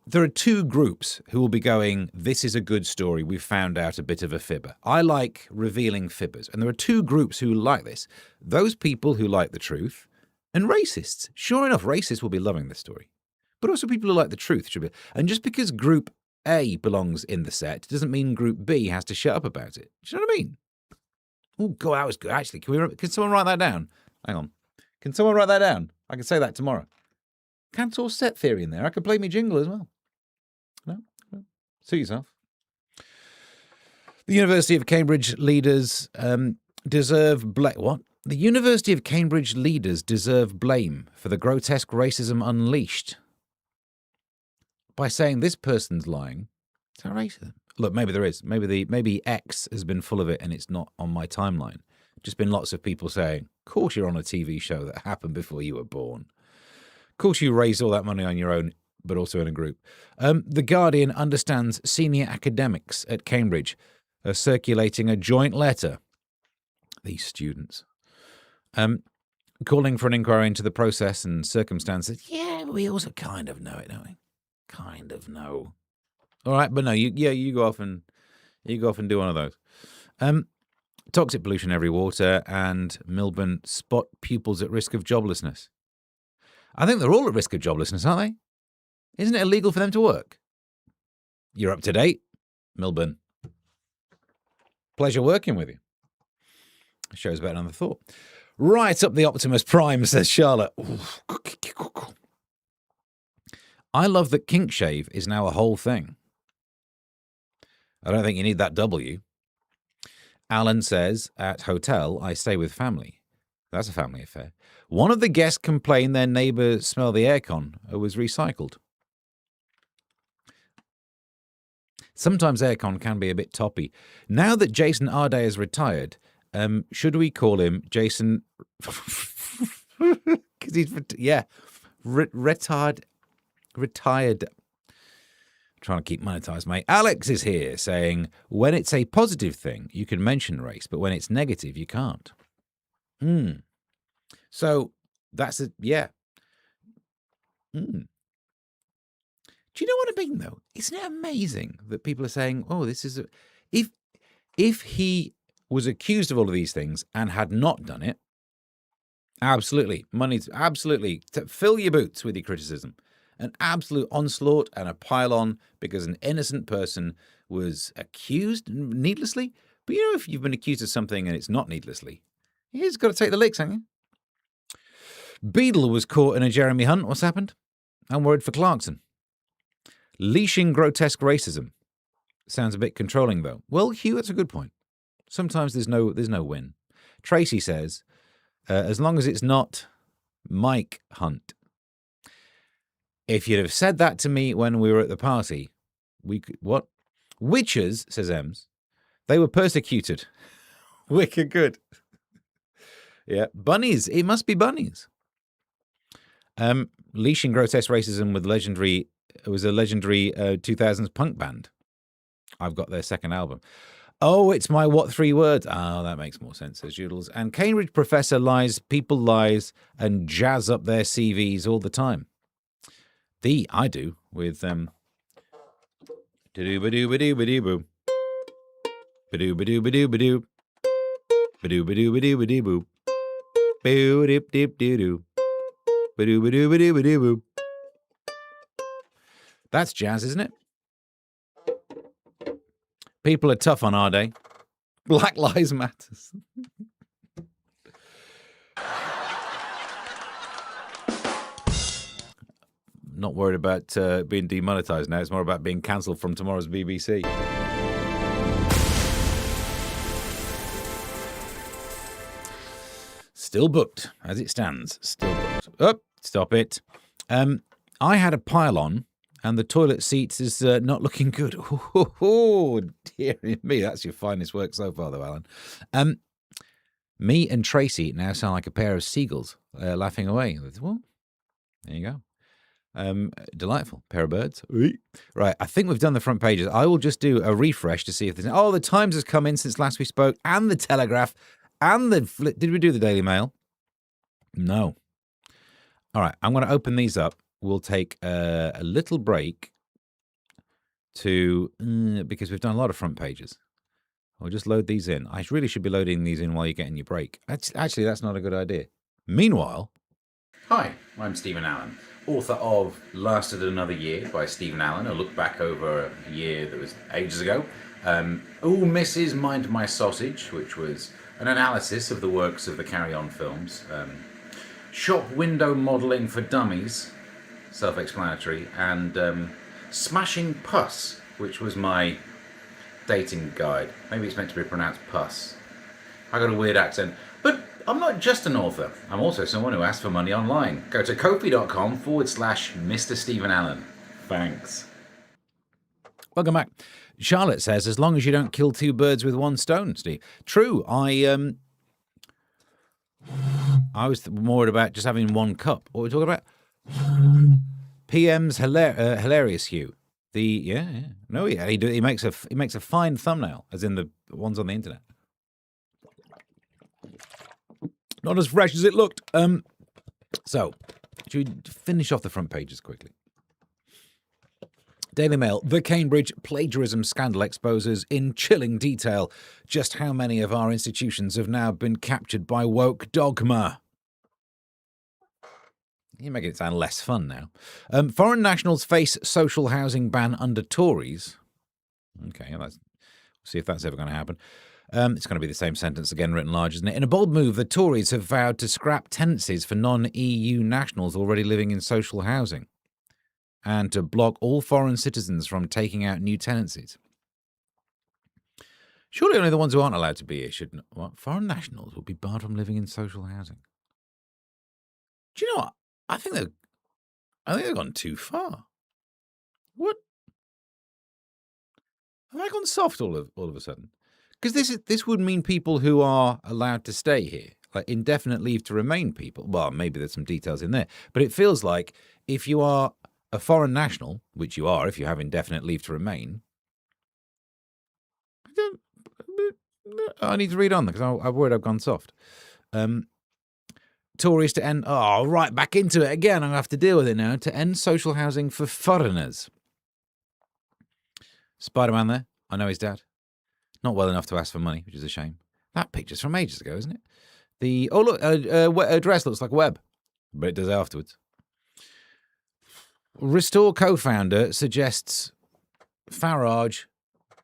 There are two groups who will be going, this is a good story. We've found out a bit of a fibber. I like revealing fibbers. And there are two groups who like this. Those people who like the truth and racists. Sure enough, racists will be loving this story. But also people who like the truth should be. And just because group A belongs in the set doesn't mean group B has to shut up about it. Do you know what I mean? Oh, God, that was good. Actually, can someone write that down? Hang on. Can someone write that down? I can say that tomorrow. Cancel set theory in there. I could play me jingle as well. No? Suit yourself. The University of Cambridge leaders deserve blame. What? The University of Cambridge leaders deserve blame for the grotesque racism unleashed by saying this person's lying. Is that racism? Look, maybe there is. Maybe X has been full of it and it's not on my timeline. Just been lots of people saying, of course you're on a TV show that happened before you were born. Of course you raised all that money on your own, but also in a group. The Guardian understands senior academics at Cambridge are circulating a joint letter. These students. Calling for an inquiry into the process and circumstances. Yeah, we also kind of know it, don't we? Kind of know. All right, but no, you go off and do one of those. Toxic pollution every water, and Milburn spot pupils at risk of joblessness. I think they're all at risk of joblessness, aren't they? Isn't it illegal for them to work? You're up to date, Milburn. Pleasure working with you. Show's better than I thought. Right up the Optimus Prime, says Charlotte. I love that kink shave is now a whole thing. I don't think you need that W. Alan says, at hotel, I stay with family. That's a family affair. One of the guests complained their neighbour smelled the aircon was recycled. Sometimes aircon can be a bit toppy. Now that Jason Arday is retired, should we call him Jason? Because he's retired. Trying to keep monetized, mate. Alex is here saying, when it's a positive thing, you can mention race, but when it's negative, you can't. So that's yeah. Do you know what I mean, though? Isn't it amazing that people are saying, oh, this is if he was accused of all of these things and had not done it, absolutely, absolutely, fill your boots with your criticism. An absolute onslaught and a pile-on because an innocent person was accused needlessly. But you know, if you've been accused of something and it's not needlessly, you've got to take the licks, haven't you? Beadle was caught in a Jeremy Hunt. What's happened? I'm worried for Clarkson. Leashing grotesque racism. Sounds a bit controlling, though. Well, Hugh, that's a good point. Sometimes there's no win. Tracy says, as long as it's not Mike Hunt. If you'd have said that to me when we were at the party, we could, what? Witches, says Ems, they were persecuted. Wicked good. Yeah, bunnies. It must be bunnies. Leashing grotesque racism with legendary 2000s punk band. I've got their second album. Oh, it's my what 3 words? Oh, that makes more sense, says Joodles. And Cambridge professor lies, people lies, and jazz up their CVs all the time. I do with ba-doo-ba-doo-ba-doo-ba-doo-boo. Ba-doo-ba-doo-ba-doo-ba-doo. Ba-doo-ba-doo-ba-doo-ba-doo. Boo-dip-dip-doo-doo. Ba-doo-ba-doo-ba-doo-ba-doo-boo. That's jazz, isn't it? People are tough on our day. Black Lives Matters. Not worried about being demonetized now. It's more about being cancelled from tomorrow's BBC. Still booked, as it stands. Still booked. Oh, stop it. I had a pile-on, and the toilet seats is not looking good. Oh, dear me. That's your finest work so far, though, Alan. Me and Tracy now sound like a pair of seagulls laughing away. Well, there you go. Delightful pair of birds. Right, I think we've done the front pages. I will just do a refresh to see if there's. Oh, the Times has come in since last we spoke, and the Telegraph, and the. Did we do the Daily Mail? No. All right, I'm going to open these up. We'll take a little break because we've done a lot of front pages. We'll just load these in. I really should be loading these in while you're getting your break. Actually, that's not a good idea. Meanwhile... Hi, I'm Stephen Allen, author of Lasted Another Year by Stephen Allen, a look back over a year that was ages ago. Mrs. Mind My Sausage, which was an analysis of the works of the Carry On films. Shop Window Modelling for Dummies, self-explanatory, and Smashing Puss, which was my dating guide. Maybe it's meant to be pronounced puss. I got a weird accent. But I'm not just an author. I'm also someone who asks for money online. Go to kofi.com/Mr. Stephen Allen. Thanks. Welcome back. Charlotte says, as long as you don't kill two birds with one stone, Steve. True. I was more about just having one cup. What are we talking about? PM's hilarious Hugh. He makes a fine thumbnail, as in the ones on the internet. Not as fresh as it looked. So, should we finish off the front pages quickly? Daily Mail, the Cambridge plagiarism scandal exposes in chilling detail just how many of our institutions have now been captured by woke dogma. You're making it sound less fun now. Foreign nationals face social housing ban under Tories. Okay, let's see if that's ever going to happen. It's going to be the same sentence again, written large, isn't it? In a bold move, the Tories have vowed to scrap tenancies for non-EU nationals already living in social housing and to block all foreign citizens from taking out new tenancies. Surely only the ones who aren't allowed to be here shouldn't. What? Foreign nationals will be barred from living in social housing. Do you know what? I think they've gone too far. What? Have I gone soft all of a sudden? Because this would mean people who are allowed to stay here, like indefinite leave to remain people. Well, maybe there's some details in there, but it feels like if you are a foreign national, which you are if you have indefinite leave to remain, I need to read on because I'm worried I've gone soft. Tories to end... Oh, right, back into it again. I'm going to have to deal with it now. To end social housing for foreigners. Spider-Man there. I know his dad. Not well enough to ask for money, which is a shame. That picture's from ages ago, isn't it? A dress looks like a web, but it does afterwards. Restore co-founder suggests Farage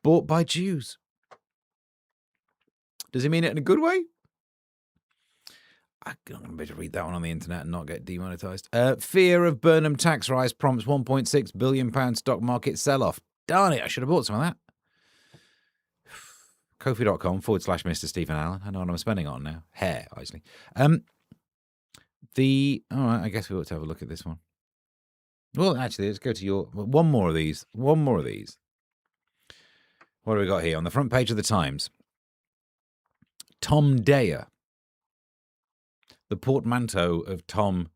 bought by Jews. Does he mean it in a good way? I'm going to be able to read that one on the internet and not get demonetized. Fear of Burnham tax rise prompts £1.6 billion stock market sell-off. Darn it, I should have bought some of that. Kofi.com/Mr. Stephen Allen. I know what I'm spending it on now. Hair, obviously. All right, I guess we ought to have a look at this one. Well, actually, let's go to one more of these. What do we got here? On the front page of the Times. Tom Daya. The portmanteau of Tom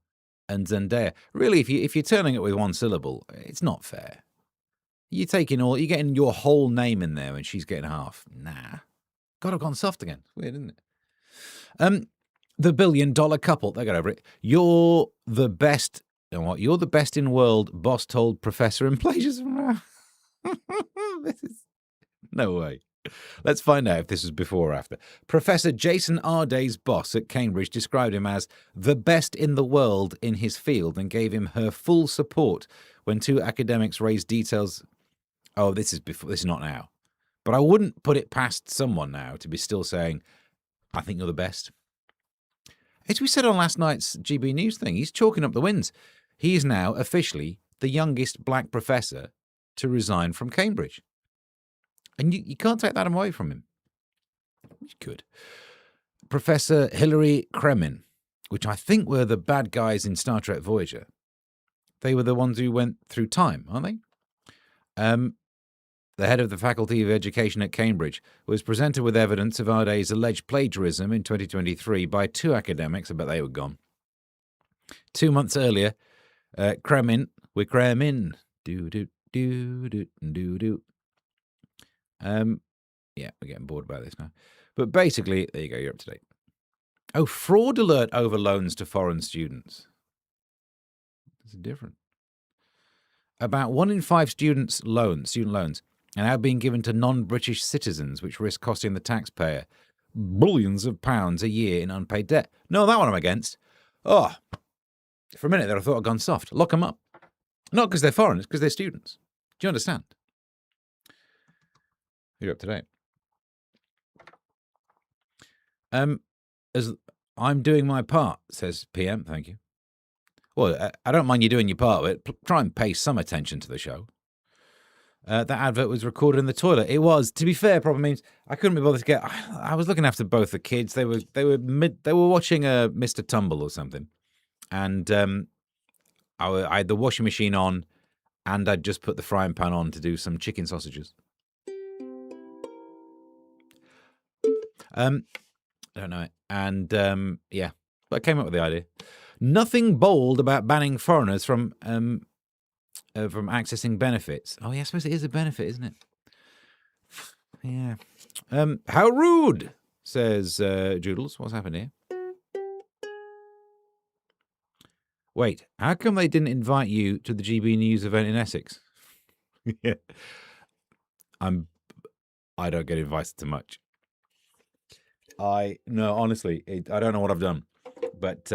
and Zendaya. Really, if you're turning it with one syllable, it's not fair. You're getting your whole name in there and she's getting half. Nah. God, I've gone soft again. It's weird, isn't it? The $1 billion couple. They got over it. You're the best. You know what? You're the best in world, boss told professor in plagiarism. This is no way. Let's find out if this was before or after. Professor Jason Arday's boss at Cambridge described him as the best in the world in his field and gave him her full support when two academics raised details. Oh, this is before. This is not now. But I wouldn't put it past someone now to be still saying, I think you're the best. As we said on last night's GB News thing, he's chalking up the wins. He is now officially the youngest black professor to resign from Cambridge. And you can't take that away from him. You could. Professor Hilary Kremin, which I think were the bad guys in Star Trek Voyager. They were the ones who went through time, aren't they? The head of the Faculty of Education at Cambridge was presented with evidence of Arday's alleged plagiarism in 2023 by two academics. I bet they were gone. 2 months earlier, Kremin, we're Kremin, do. Yeah, we're getting bored about this now. But basically, there you go, you're up to date. Oh, fraud alert over loans to foreign students. This is different. About 1 in 5 student loans, are now being given to non-British citizens, which risk costing the taxpayer billions of pounds a year in unpaid debt. No, that one I'm against. Oh, for a minute there I thought I'd gone soft. Lock them up. Not because they're foreigners, because they're students. Do you understand? You're up to date. As I'm doing my part, says PM. Thank you. Well, I don't mind you doing your part, but try and pay some attention to the show. That advert was recorded in the toilet. It was. To be fair, probably means I couldn't be bothered to get. I was looking after both the kids. They were watching Mr. Tumble or something, and I had the washing machine on, and I'd just put the frying pan on to do some chicken sausages. I don't know it, and yeah, but I came up with the idea. Nothing bold about banning foreigners from accessing benefits. Oh, yeah, I suppose it is a benefit, isn't it? Yeah. How rude, says Joodles. What's happened here? Wait, how come they didn't invite you to the GB News event in Essex? Yeah. I don't get invited to much. No, honestly, I don't know what I've done, but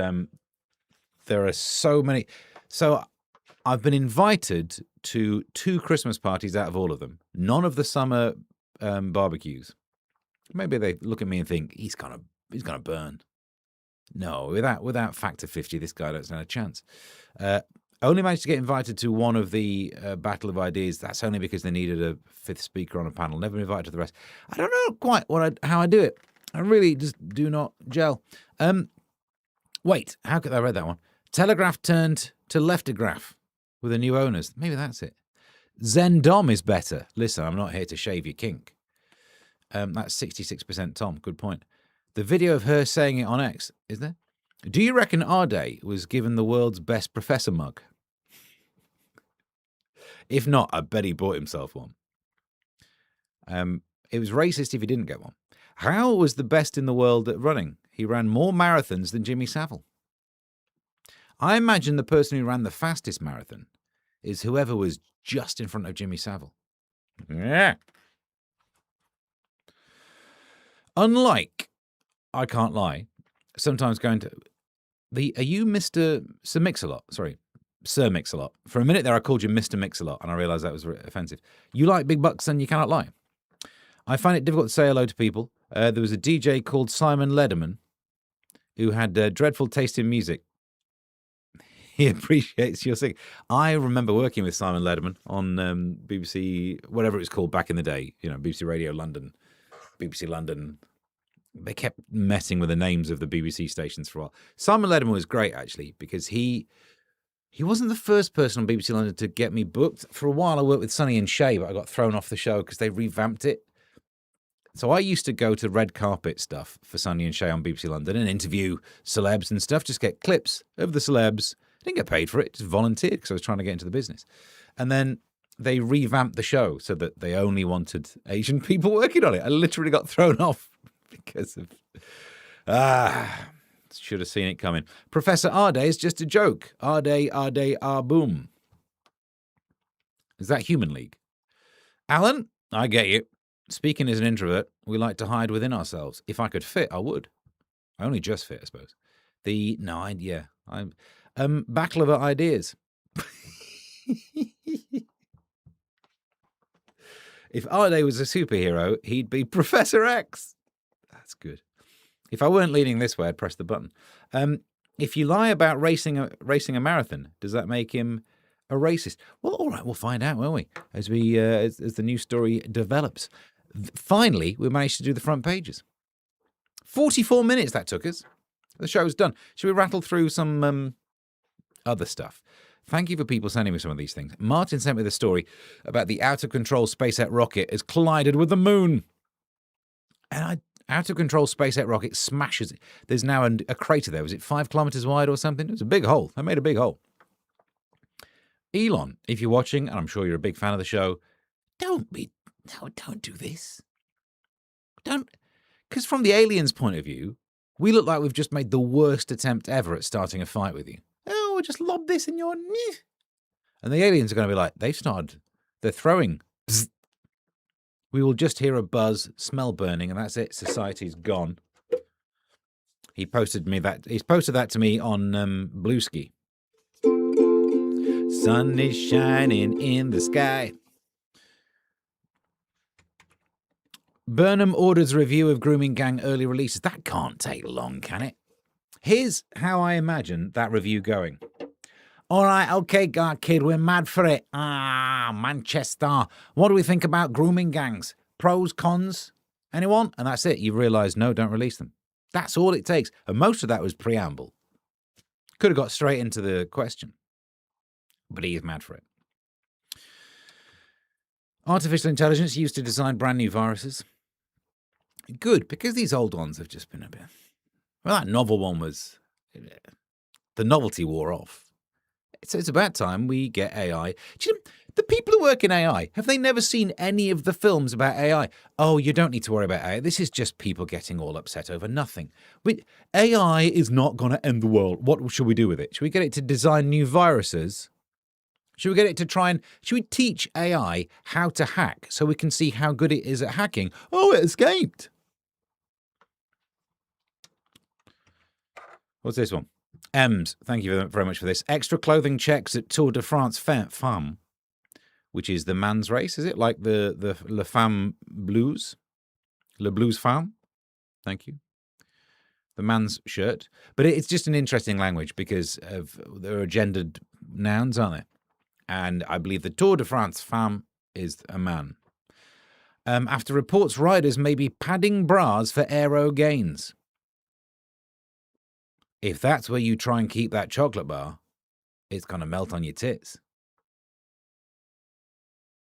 there are so many. So I've been invited to 2 Christmas parties out of all of them. None of the summer barbecues. Maybe they look at me and think he's gonna burn. No, without factor 50, this guy doesn't have a chance. Only managed to get invited to one of the Battle of Ideas. That's only because they needed a 5th speaker on a panel. Never invited to the rest. I don't know quite how I do it. I really just do not gel. Wait, how could I read that one? Telegraph turned to Leftograph with the new owners. Maybe that's it. Zen Dom is better. Listen, I'm not here to shave your kink. That's 66% Tom. Good point. The video of her saying it on X, is there? Do you reckon Arday was given the world's best professor mug? If not, I bet he bought himself one. It was racist if he didn't get one. How was the best in the world at running? He ran more marathons than Jimmy Savile. I imagine the person who ran the fastest marathon is whoever was just in front of Jimmy Savile. Yeah. Unlike, I can't lie, sometimes going to are you Sir Mix-a-Lot? Sorry, Sir Mix-a-Lot. For a minute there I called you Mr. Mix-a-Lot and I realised that was offensive. You like big bucks and you cannot lie. I find it difficult to say hello to people. There was a DJ called Simon Lederman who had dreadful taste in music. He appreciates your singing. I remember working with Simon Lederman on BBC, whatever it was called back in the day, BBC Radio London, BBC London. They kept messing with the names of the BBC stations for a while. Simon Lederman was great, actually, because he wasn't the first person on BBC London to get me booked. For a while, I worked with Sonny and Shay, but I got thrown off the show because they revamped it. So I used to go to red carpet stuff for Sonny and Shay on BBC London and interview celebs and stuff, just get clips of the celebs. I didn't get paid for it, just volunteered because I was trying to get into the business. And then they revamped the show so that they only wanted Asian people working on it. I literally got thrown off because of... should have seen it coming. Professor Arday is just a joke. Arday, boom. Is that Human League? Alan, I get you. Speaking as an introvert, we like to hide within ourselves. If I could fit, I would. I only just fit, I suppose. I'm backlover ideas. If Arday was a superhero, he'd be Professor X. That's good. If I weren't leaning this way, I'd press the button. If you lie about racing a marathon, does that make him a racist? Well, all right, we'll find out, won't we? As the news story develops. Finally, we managed to do the front pages. 44 minutes that took us. The show's done. Should we rattle through some other stuff? Thank you for people sending me some of these things. Martin sent me the story about the out-of-control SpaceX rocket has collided with the moon. And out-of-control SpaceX rocket smashes it. There's now a crater there. Was it 5 kilometers wide or something? It was a big hole. They made a big hole. Elon, if you're watching, and I'm sure you're a big fan of the show, don't do this. Don't, because from the aliens' point of view, We look like we've just made the worst attempt ever at starting a fight with you. Oh, we'll just lob this in your... And the aliens are going to be like, they're throwing. Bzz. We will just hear a buzz, smell burning, and that's it. Society's gone. He's posted that to me on Blueski. Sun is shining in the sky. Burnham orders review of grooming gang early releases. That can't take long, can it? Here's how I imagine that review going. All right, okay, kid, we're mad for it. Manchester. What do we think about grooming gangs? Pros, cons? Anyone? And that's it. You realise, no, don't release them. That's all it takes. And most of that was preamble. Could have got straight into the question. But he is mad for it. Artificial intelligence used to design brand new viruses. Good, because these old ones have just been a bit... Well, that novel one was... The novelty wore off. So it's about time we get AI. Do you know, the people who work in AI, have they never seen any of the films about AI? Oh, you don't need to worry about AI. This is just people getting all upset over nothing. But AI is not going to end the world. What should we do with it? Should we get it to design new viruses? Should we get it to should we teach AI how to hack so we can see how good it is at hacking? Oh, it escaped. What's this one? Ems, thank you very much for this. Extra clothing checks at Tour de France Femme, which is the man's race, is it? Like the Le Femme Blues? Le Blues Femme? Thank you. The man's shirt. But it's just an interesting language because there are gendered nouns, aren't there? And I believe the Tour de France Femme is a man. After reports riders may be padding bras for aero gains. If that's where you try and keep that chocolate bar, it's going to melt on your tits.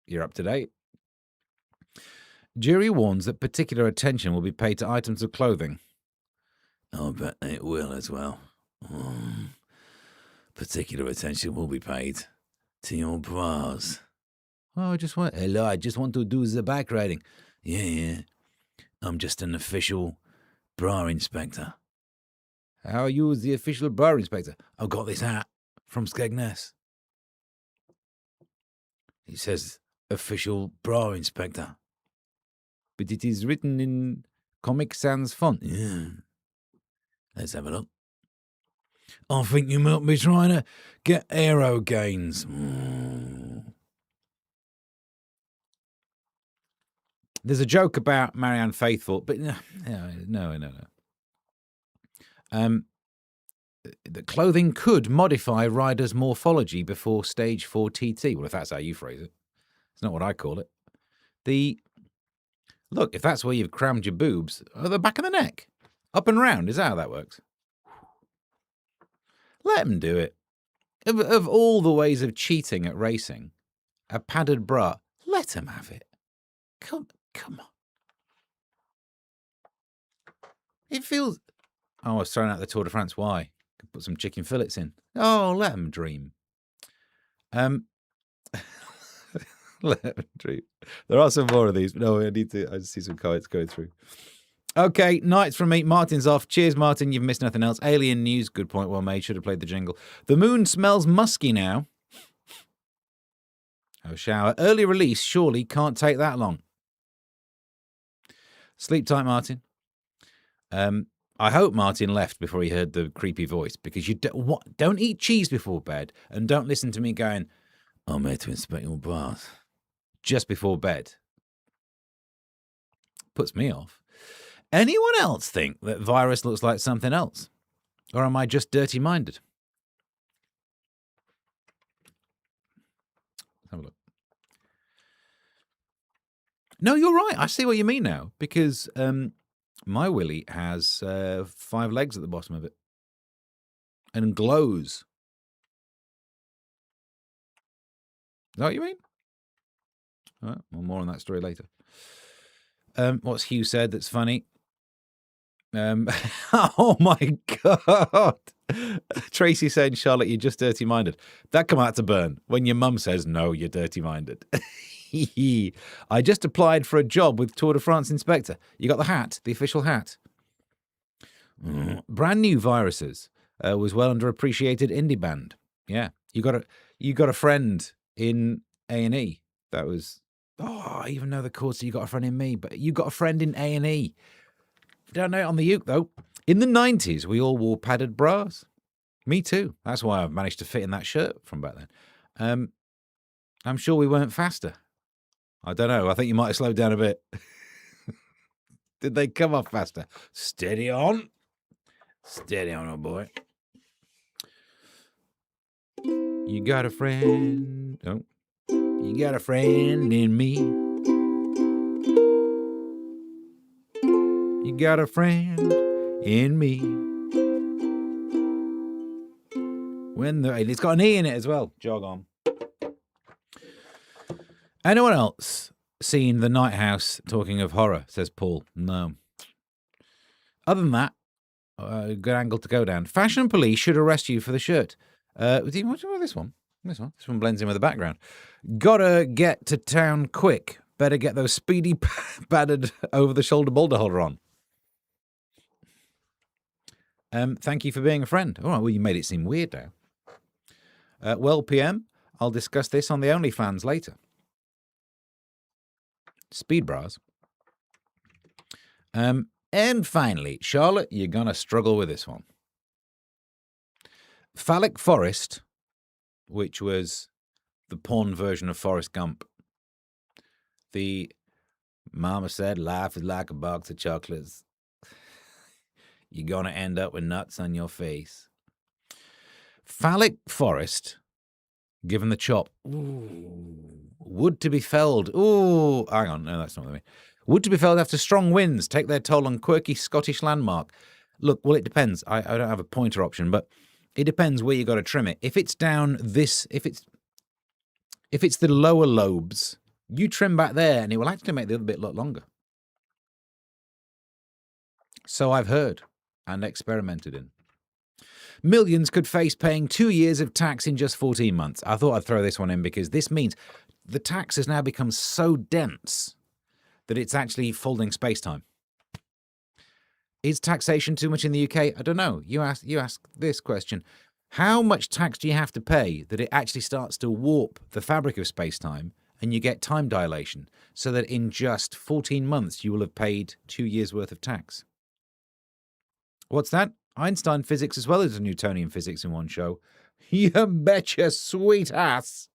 You're up to date. Jury warns that particular attention will be paid to items of clothing. I bet it will as well. Particular attention will be paid to your bras. Oh, I just want to do the bike riding. Yeah. I'm just an official bra inspector. How are you as the official bra inspector? I've got this hat from Skegness. It says official bra inspector. But it is written in Comic Sans font. Yeah. Let's have a look. I think you might be trying to get aero gains. There's a joke about Marianne Faithfull, but no. The clothing could modify riders' morphology before stage 4 TT. Well, if that's how you phrase it. It's not what I call it. Look, if that's where you've crammed your boobs, the back of the neck. Up and round, is that how that works? Let them do it. Of all the ways of cheating at racing, a padded bra, let them have it. Come on. It feels... Oh, I was throwing out the Tour de France. Why? Could put some chicken fillets in. Oh, let them dream. Let them dream. There are some more of these, but no, I just see some comments going through. Okay, nights from me. Martin's off. Cheers, Martin. You've missed nothing else. Alien news. Good point. Well made. Should have played the jingle. The moon smells musky now. Oh, shower. Early release surely can't take that long. Sleep tight, Martin. I hope Martin left before he heard the creepy voice, because you don't eat cheese before bed, and don't listen to me going, I'm here to inspect your bras just before bed. Puts me off. Anyone else think that virus looks like something else? Or am I just dirty-minded? Let's have a look. No, you're right. I see what you mean now, because my willy has 5 legs at the bottom of it and glows. Is that what you mean? All right, well, more on that story later. What's Hugh said that's funny? Oh my God. Tracy saying, Charlotte, you're just dirty-minded. That come out to burn when your mum says, no, you're dirty-minded. I just applied for a job with Tour de France inspector. You got the hat, the official hat. Brand New Viruses was well underappreciated indie band. Yeah, you got a friend in A&E. That was I even know the chords. So you got a friend in me, but you got a friend in A&E. Don't know it on the uke though. In the 90s, we all wore padded bras. Me too. That's why I've managed to fit in that shirt from back then. I'm sure we weren't faster. I don't know. I think you might have slowed down a bit. Did they come off faster? Steady on. Steady on, old boy. You got a friend. Oh. You got a friend in me. You got a friend in me. It's got an E in it as well. Jog on. Anyone else seen The Night House? Talking of horror, says Paul. No. Other than that, a good angle to go down. Fashion police should arrest you for the shirt. What about this one? This one blends in with the background. Gotta get to town quick. Better get those speedy padded over-the-shoulder boulder holder on. Thank you for being a friend. All right, well, you made it seem weird now. Well, PM, I'll discuss this on the OnlyFans later. Speed bras. And finally, Charlotte, you're going to struggle with this one. Phallic Forest, which was the porn version of Forrest Gump. The mama said life is like a box of chocolates. You're going to end up with nuts on your face. Phallic Forest, given the chop. Ooh. Wood to be felled. Ooh, hang on. No, that's not what I mean. Wood to be felled after strong winds take their toll on quirky Scottish landmark. Look, well, it depends. I don't have a pointer option, but it depends where you got to trim it. If it's down this, if it's the lower lobes, you trim back there, and it will actually make the other bit a lot longer. So I've heard and experimented in. Millions could face paying 2 years of tax in just 14 months. I thought I'd throw this one in because this means the tax has now become so dense that it's actually folding space-time. Is taxation too much in the UK? I don't know. You ask this question. How much tax do you have to pay that it actually starts to warp the fabric of space-time and you get time dilation so that in just 14 months you will have paid 2 years' worth of tax? What's that? Einstein physics as well as Newtonian physics in one show. You betcha, sweet ass.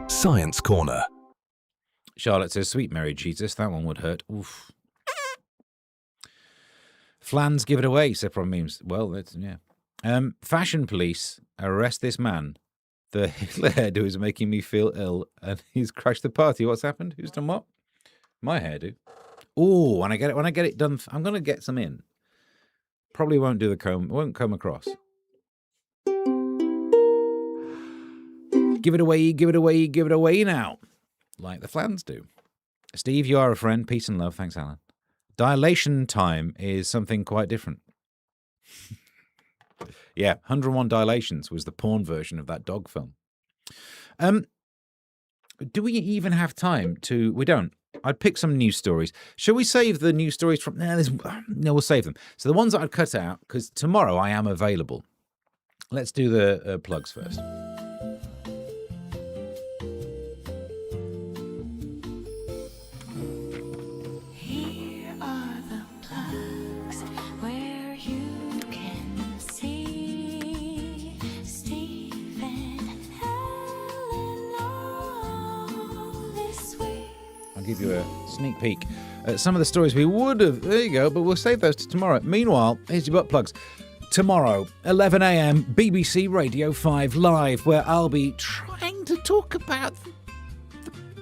Science Corner.
Charlotte says, sweet Mary Jesus, that one would hurt. Oof. Flans give it away, said From Memes. Well, that's, yeah. Fashion police arrest this man. The Hitler hairdo is making me feel ill, and he's crashed the party. What's happened? Who's done what? My hairdo. Oh, when I get it done, I'm going to get some in. Probably won't do the comb. Won't come across. Give it away, give it away, give it away now. Like the Flans do. Steve, you are a friend. Peace and love. Thanks, Alan. Dilation time is something quite different. Yeah, 101 Dilations was the porn version of that dog film. Do we even have time to... We don't. I'd pick some news stories. Shall we save the news stories from... No, we'll save them. So the ones that I'd cut out, because tomorrow I am available. Let's do the plugs first.
Here are the plugs where you can see Steve and Helen all this week.
I'll give you a sneak peek at some of the stories we would have... There you go, but we'll save those to tomorrow. Meanwhile, here's your butt plugs. Tomorrow, 11 a.m, BBC Radio 5 Live, where I'll be trying to talk about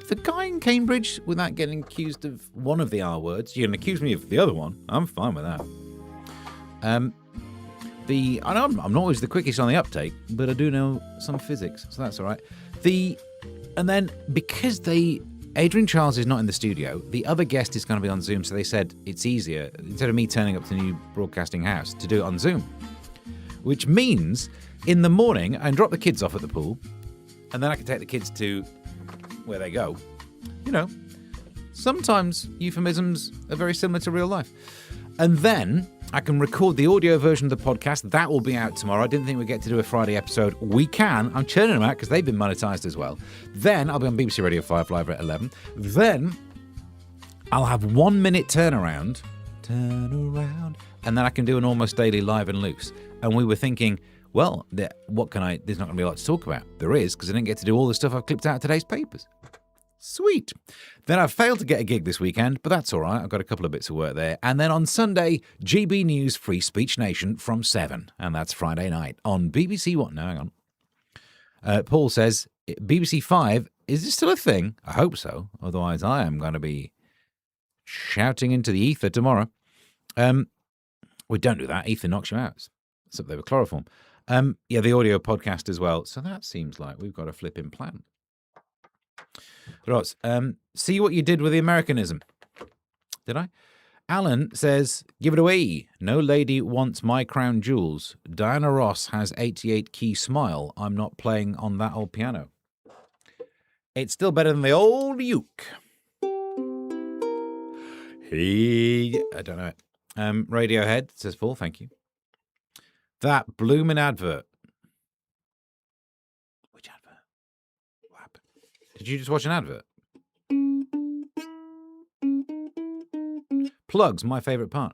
the guy in Cambridge without getting accused of one of the R words. You can accuse me of the other one. I'm fine with that. I know I'm not always the quickest on the uptake, but I do know some physics, so that's all right. And then, because Adrian Charles is not in the studio, the other guest is going to be on Zoom, so they said it's easier, instead of me turning up to the new broadcasting house, to do it on Zoom. Which means, in the morning, I can drop the kids off at the pool, and then I can take the kids to where they go. You know, Sometimes euphemisms are very similar to real life. And then I can record the audio version of the podcast. That will be out tomorrow. I didn't think we'd get to do a Friday episode. We can. I'm churning them out because they've been monetized as well. Then I'll be on BBC Radio 5 live at 11. Then I'll have 1 minute turnaround. And then I can do an almost daily live and loose. And we were thinking, well, there's not going to be a lot to talk about. There is, because I didn't get to do all the stuff I've clipped out of today's papers. Sweet. Then I failed to get a gig this weekend, but that's all right. I've got a couple of bits of work there. And then on Sunday, GB News Free Speech Nation from 7. And that's Friday night on BBC One. No, hang on. Paul says, BBC 5, is this still a thing? I hope so. Otherwise, I am going to be shouting into the ether tomorrow. We don't do that. Ether knocks you out. It's up there with chloroform. Yeah, the audio podcast as well. So that seems like we've got a flipping plan. Right, see what you did with the Americanism. Did I? Alan says, give it away. No lady wants my crown jewels. Diana Ross has 88 key smile. I'm not playing on that old piano. It's still better than the old uke. Hey, I don't know it. Radiohead, says Paul, thank you. That bloomin' advert. Which advert? What happened? Did you just watch an advert? Plugs, my favourite part.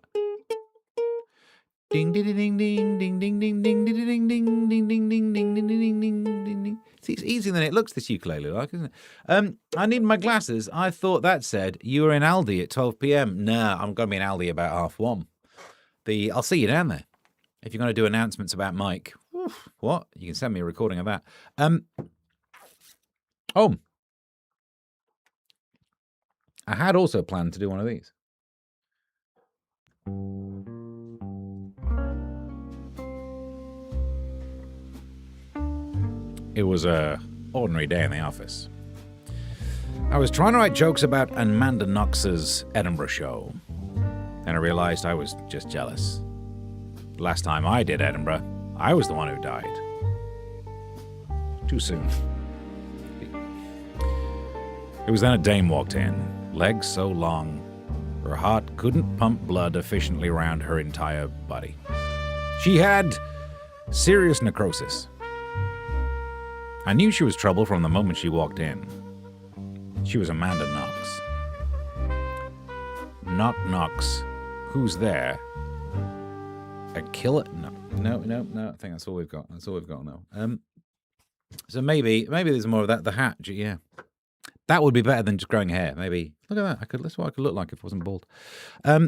Ding ding ding ding ding ding ding ding ding ding ding ding ding ding ding ding ding ding ding. See, it's easier than it looks, this ukulele, like, isn't it? I need my glasses. I thought that said you were in Aldi at 12 p.m. Nah, I'm going to be in Aldi about 1:30. I'll see you down there. If you're going to do announcements about Mike, what? You can send me a recording of that. Oh, I had also planned to do one of these. It was a ordinary day in the office. I was trying to write jokes about Amanda Knox's Edinburgh show, and I realized I was just jealous. Last time I did Edinburgh, I was the one who died. Too soon. It was then a dame walked in, legs so long, her heart couldn't pump blood efficiently around her entire body. She had serious necrosis. I knew she was trouble from the moment she walked in. She was Amanda Knox. Knock knocks. Who's there? A killer? No. I think that's all we've got. That's all we've got now. So maybe there's more of that. The hat, yeah. That would be better than just growing hair. Maybe look at that. That's what I could look like if I wasn't bald.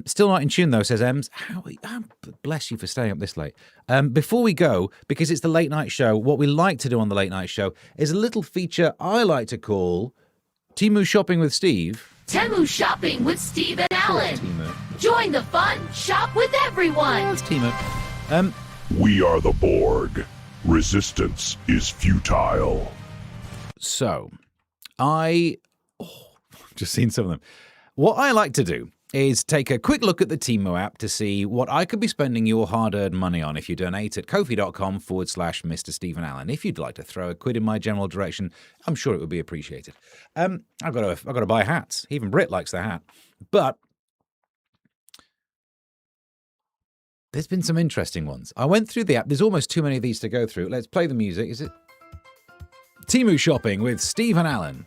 Still not in tune though, says Ems. Bless you for staying up this late. Before we go, because it's the late night show, what we like to do on the late night show is a little feature I like to call Temu Shopping with Steve.
Temu Shopping with Steve and Alan.
Temu.
Join the fun. Shop with everyone.
That's Temu.
We are the Borg. Resistance is futile.
So, just seen some of them. What I like to do is take a quick look at the Temu app to see what I could be spending your hard-earned money on if you donate at ko-fi.com/Mr. Stephen Allen. If you'd like to throw a quid in my general direction, I'm sure it would be appreciated. I've got to buy hats. Even Brit likes the hat. But there's been some interesting ones. I went through the app. There's almost too many of these to go through. Let's play the music. Is it Temu Shopping with Stephen Allen?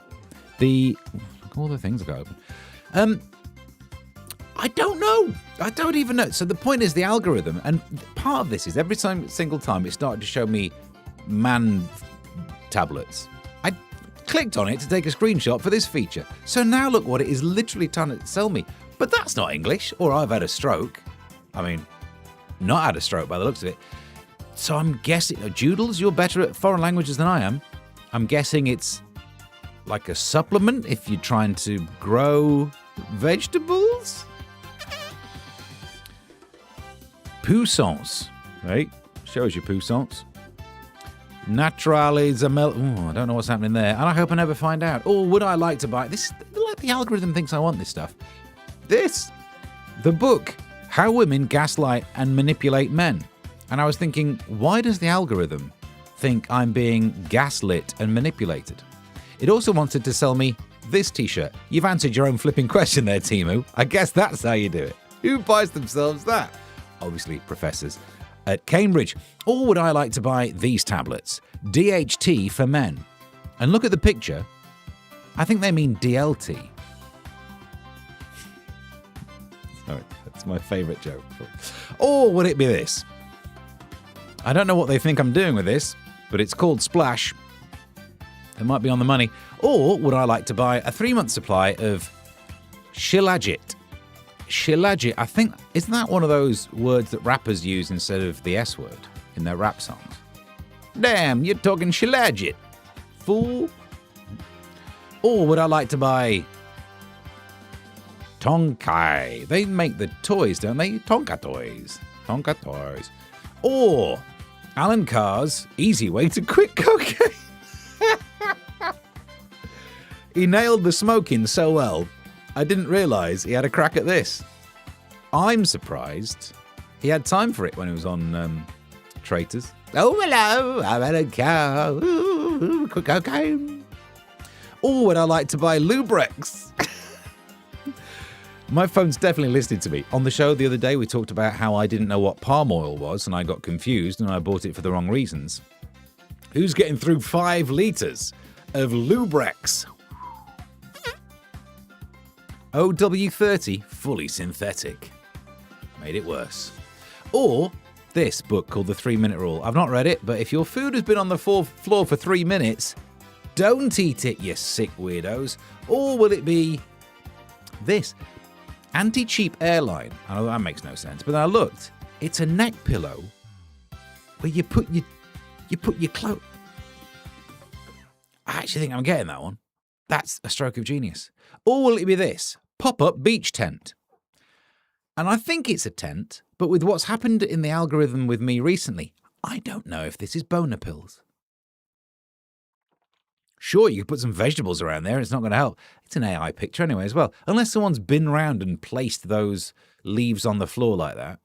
All the things go open. I don't know. I don't even know. So the point is the algorithm, and part of this is every single time it started to show me man tablets, I clicked on it to take a screenshot for this feature. So now look what it is literally trying to sell me. But that's not English, or I've had a stroke. I mean, not had a stroke by the looks of it. So I'm guessing, Joodles, you're better at foreign languages than I am. I'm guessing it's like a supplement if you're trying to grow vegetables? Puissance, right? Shows you puissance. Naturally Zamel. I don't know what's happening there, and I hope I never find out. Or would I like to buy this? Like the algorithm thinks I want this stuff. The book, How Women Gaslight and Manipulate Men. And I was thinking, why does the algorithm think I'm being gaslit and manipulated? It also wanted to sell me this T-shirt. You've answered your own flipping question there, Timu. I guess that's how you do it. Who buys themselves that? Obviously, professors at Cambridge. Or would I like to buy these tablets? DHT for men. And look at the picture. I think they mean DLT. Sorry, that's my favourite joke. Or would it be this? I don't know what they think I'm doing with this, but it's called Splash. It might be on the money. Or would I like to buy a 3-month supply of Shilajit? Shilajit, I think, isn't that one of those words that rappers use instead of the S word in their rap songs? Damn, you're talking Shilajit, fool. Or would I like to buy Tonkai? They make the toys, don't they? Tonka toys. Tonka toys. Or Alan Carr's easy way to quit cocaine. He nailed the smoking so well, I didn't realise he had a crack at this. I'm surprised he had time for it when he was on Traitors. Oh, hello, I'm Alan Carr. Ooh, quit cocaine. Or would I like to buy Lubrex? My phone's definitely listening to me. On the show the other day, we talked about how I didn't know what palm oil was and I got confused and I bought it for the wrong reasons. Who's getting through 5 litres of Lubrex? OW30, fully synthetic. Made it worse. Or this book called The 3-Minute Rule. I've not read it, but if your food has been on the floor for 3 minutes, don't eat it, you sick weirdos. Or will it be this? Anti-cheap airline. I know that makes no sense, but then I looked. It's a neck pillow where you put your clothes. I actually think I'm getting that one. That's a stroke of genius. Or will it be this? Pop-up beach tent. And I think it's a tent, but with what's happened in the algorithm with me recently, I don't know if this is boner pills. Sure, you could put some vegetables around there, it's not going to help. It's an AI picture anyway as well. Unless someone's been round and placed those leaves on the floor like that.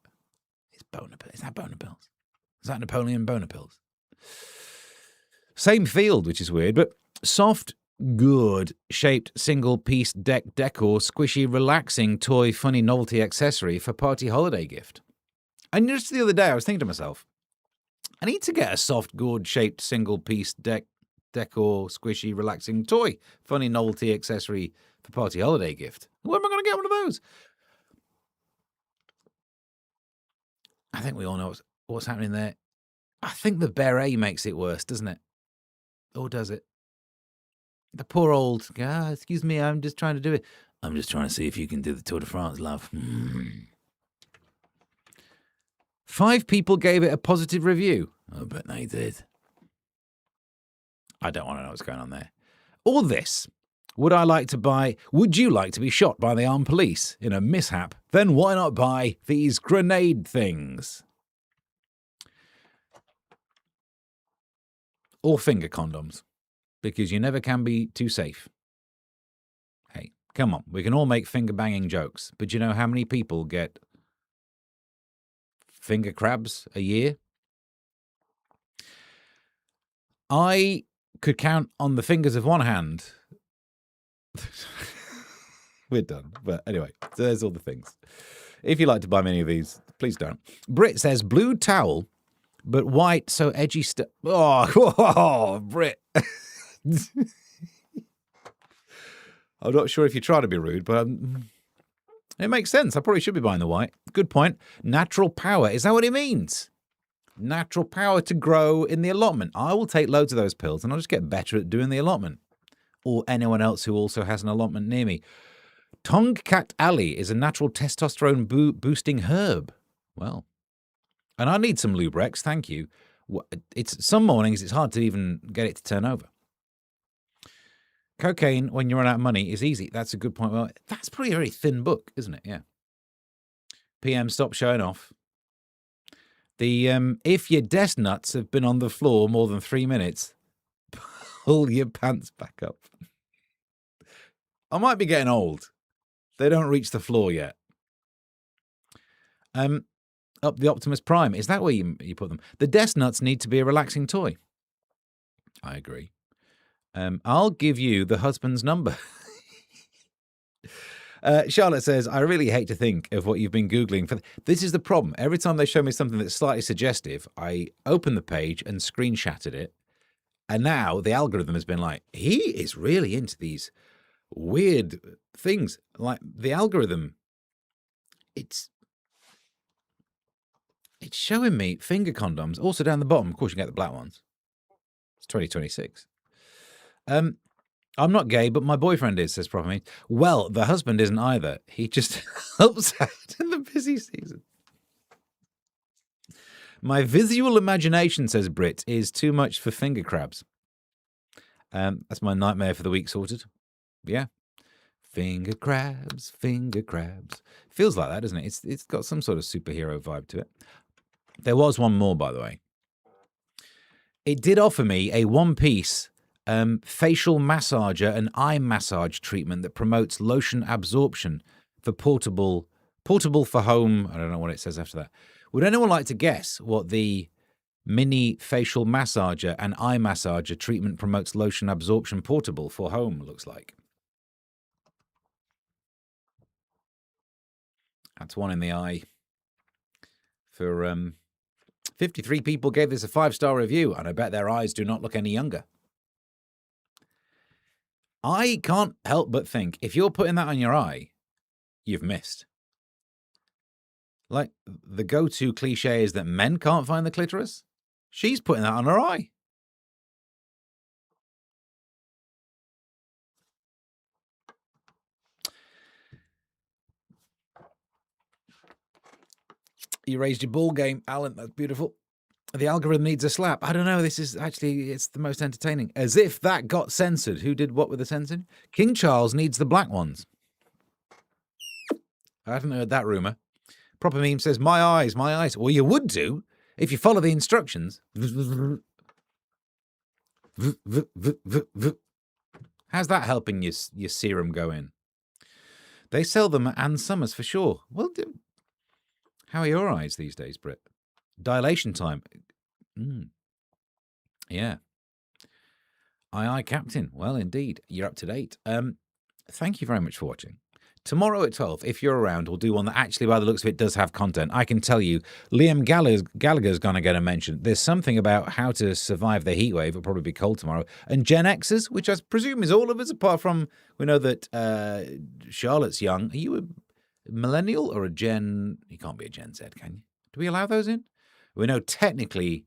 It's boner pills. Is that boner pills? Is that Napoleon boner pills? Same field, which is weird, but soft, good shaped single-piece decor, squishy, relaxing toy, funny novelty accessory for party holiday gift. And just the other day, I was thinking to myself, I need to get a soft, gourd shaped single-piece decor, squishy, relaxing toy, funny novelty accessory for party holiday gift. Where am I going to get one of those? I think we all know what's happening there. I think the beret makes it worse, doesn't it? Or does it? The poor old, excuse me, I'm just trying to do it. I'm just trying to see if you can do the Tour de France, love. 5 people gave it a positive review. I bet they did. I don't want to know what's going on there. Or this. Would you like to be shot by the armed police in a mishap? Then why not buy these grenade things? Or finger condoms. Because you never can be too safe. Hey, come on. We can all make finger-banging jokes. But you know how many people get finger crabs a year? I could count on the fingers of one hand. We're done. But anyway, so there's all the things. If you'd like to buy many of these, please don't. Brit says blue towel, but white, so edgy stuff. Oh, Brit. I'm not sure if you're trying to be rude, but it makes sense. I probably should be buying the white. Good point. Natural power. Is that what it means? Natural power to grow in the allotment. I will take loads of those pills and I'll just get better at doing the allotment. Or anyone else who also has an allotment near me. Tongkat Ali is a natural testosterone boosting herb. Well, and I need some Lubrex, thank you. It's some mornings it's hard to even get it to turn over. Cocaine, when you run out of money, is easy. That's a good point. Well, that's probably a very thin book, isn't it? Yeah. PM, stop showing off. The if your desk nuts have been on the floor more than 3 minutes, pull your pants back up. I might be getting old. They don't reach the floor yet. Up the Optimus Prime. Is that where you put them? The desk nuts need to be a relaxing toy. I agree. I'll give you the husband's number. Charlotte says, I really hate to think of what you've been Googling. This is the problem. Every time they show me something that's slightly suggestive, I open the page and screenshotted it. And now the algorithm has been like, he is really into these weird things. Like the algorithm, it's showing me finger condoms. Also down the bottom, of course, you get the black ones. It's 2026. I'm not gay, but my boyfriend is, says Proper Means. Well, the husband isn't either. He just helps out in the busy season. My visual imagination, says Brit, is too much for finger crabs. That's my nightmare for the week sorted. Yeah. Finger crabs, finger crabs. Feels like that, doesn't it? It's got some sort of superhero vibe to it. There was one more, by the way. It did offer me a one-piece facial massager and eye massage treatment that promotes lotion absorption for portable for home. I don't know what it says after that. Would anyone like to guess what the mini facial massager and eye massager treatment promotes lotion absorption portable for home looks like? That's one in the eye. For 53 people gave this a 5-star review, and I bet their eyes do not look any younger. I can't help but think, if you're putting that on your eye, you've missed. Like, the go-to cliche is that men can't find the clitoris. She's putting that on her eye. You raised your ball game, Alan. That's beautiful. The algorithm needs a slap. I don't know. This is actually, it's the most entertaining. As if that got censored. Who did what with the censored? King Charles needs the black ones. I haven't heard that rumour. Proper Meme says, my eyes, my eyes. Well, you would do if you follow the instructions. How's that helping your serum go in? They sell them at Ann Summers for sure. Well, how are your eyes these days, Britt? Dilation time. Yeah. Aye, Captain. Well, indeed. You're up to date. Thank you very much for watching. Tomorrow at 12, if you're around, we'll do one that actually, by the looks of it, does have content. I can tell you, Liam Gallagher's going to get a mention. There's something about how to survive the heat wave. It'll probably be cold tomorrow. And Gen Xers, which I presume is all of us, apart from, we know that Charlotte's young. Are you a millennial or a Gen? You can't be a Gen Z, can you? Do we allow those in? We know technically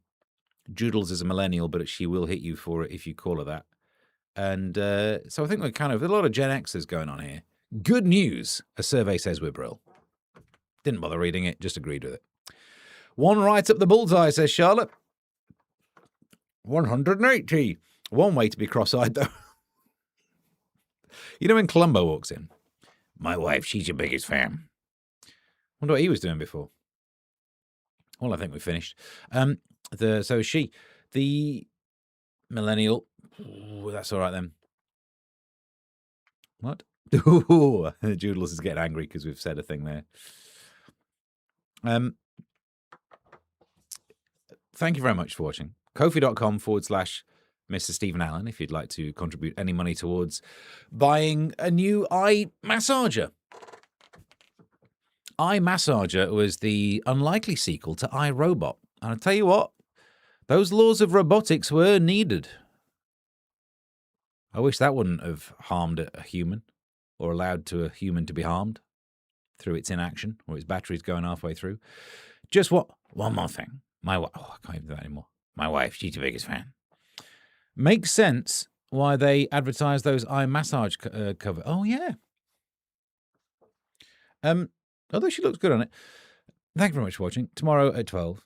Joodles is a millennial, but she will hit you for it if you call her that. And so I think we're kind of a lot of Gen Xers going on here. Good news, a survey says we're brill. Didn't bother reading it, just agreed with it. One right up the bullseye, says Charlotte. 180. One way to be cross-eyed, though. You know when Columbo walks in? My wife, she's your biggest fan. Wonder what he was doing before. Well, I think we finished. So she, the millennial. Ooh, that's all right then. What? Ooh, Joodles is getting angry because we've said a thing there. Thank you very much for watching. Ko-fi.com/Mr. Stephen Allen if you'd like to contribute any money towards buying a new eye massager. Eye Massager was the unlikely sequel to iRobot. And I'll tell you what, those laws of robotics were needed. I wish that wouldn't have harmed a human or allowed a human to be harmed through its inaction or its batteries going halfway through. Just one more thing. My wife, I can't even do that anymore. My wife, she's your biggest fan. Makes sense why they advertise those eye massage cover. Oh, yeah. Although she looks good on it. Thank you very much for watching. Tomorrow at 12.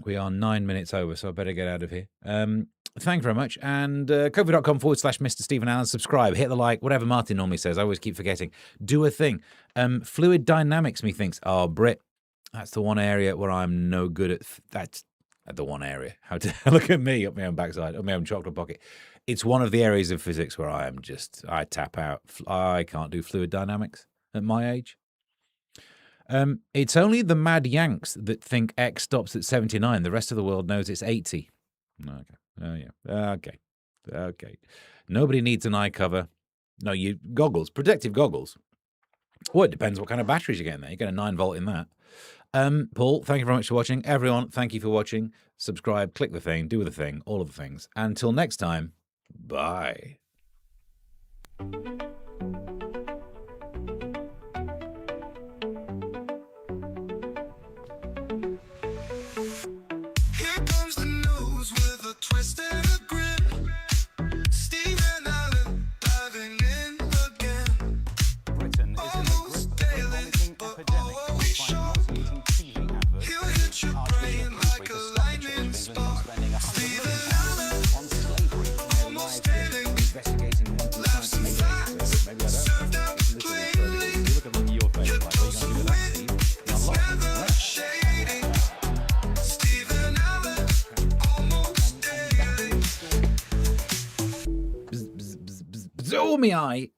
We are 9 minutes over, so I better get out of here. Thank you very much. And ko-fi.com/Mr. Stephen Allen. Subscribe, hit the like, whatever Martin normally says. I always keep forgetting. Do a thing. Fluid dynamics methinks. Oh, Brit, that's the one area where I'm no good at. That's the one area. How to look at me, up my own backside, up my own chocolate pocket. It's one of the areas of physics where I tap out. I can't do fluid dynamics at my age. It's only the mad Yanks that think X stops at 79. The rest of the world knows it's 80. Okay. Oh, yeah. Okay. Nobody needs an eye cover. No, protective goggles. Well, it depends what kind of batteries you're getting there. You get a 9-volt in that. Paul, thank you very much for watching. Everyone, thank you for watching. Subscribe, click the thing, do the thing, all of the things. Until next time, bye.
Here comes the news with a twist and a grin. Steve and Alan diving in again.
Britain is in the
Almost
grip of a
daily,
vomiting
but
epidemic.
always
Find
sure.
nauseating TV adverts
He'll
featuring
hit your
Archbishop
brain
Humphrey,
like
the
a
Scottish
lightning
Church of England,
spark.
spending $100
Steve
million
and Alan
on slavery.
almost daily. Laughs and facts served out plainly. Your dose of wit is never shady. Steve and Alan almost daily.
Oh, me eye.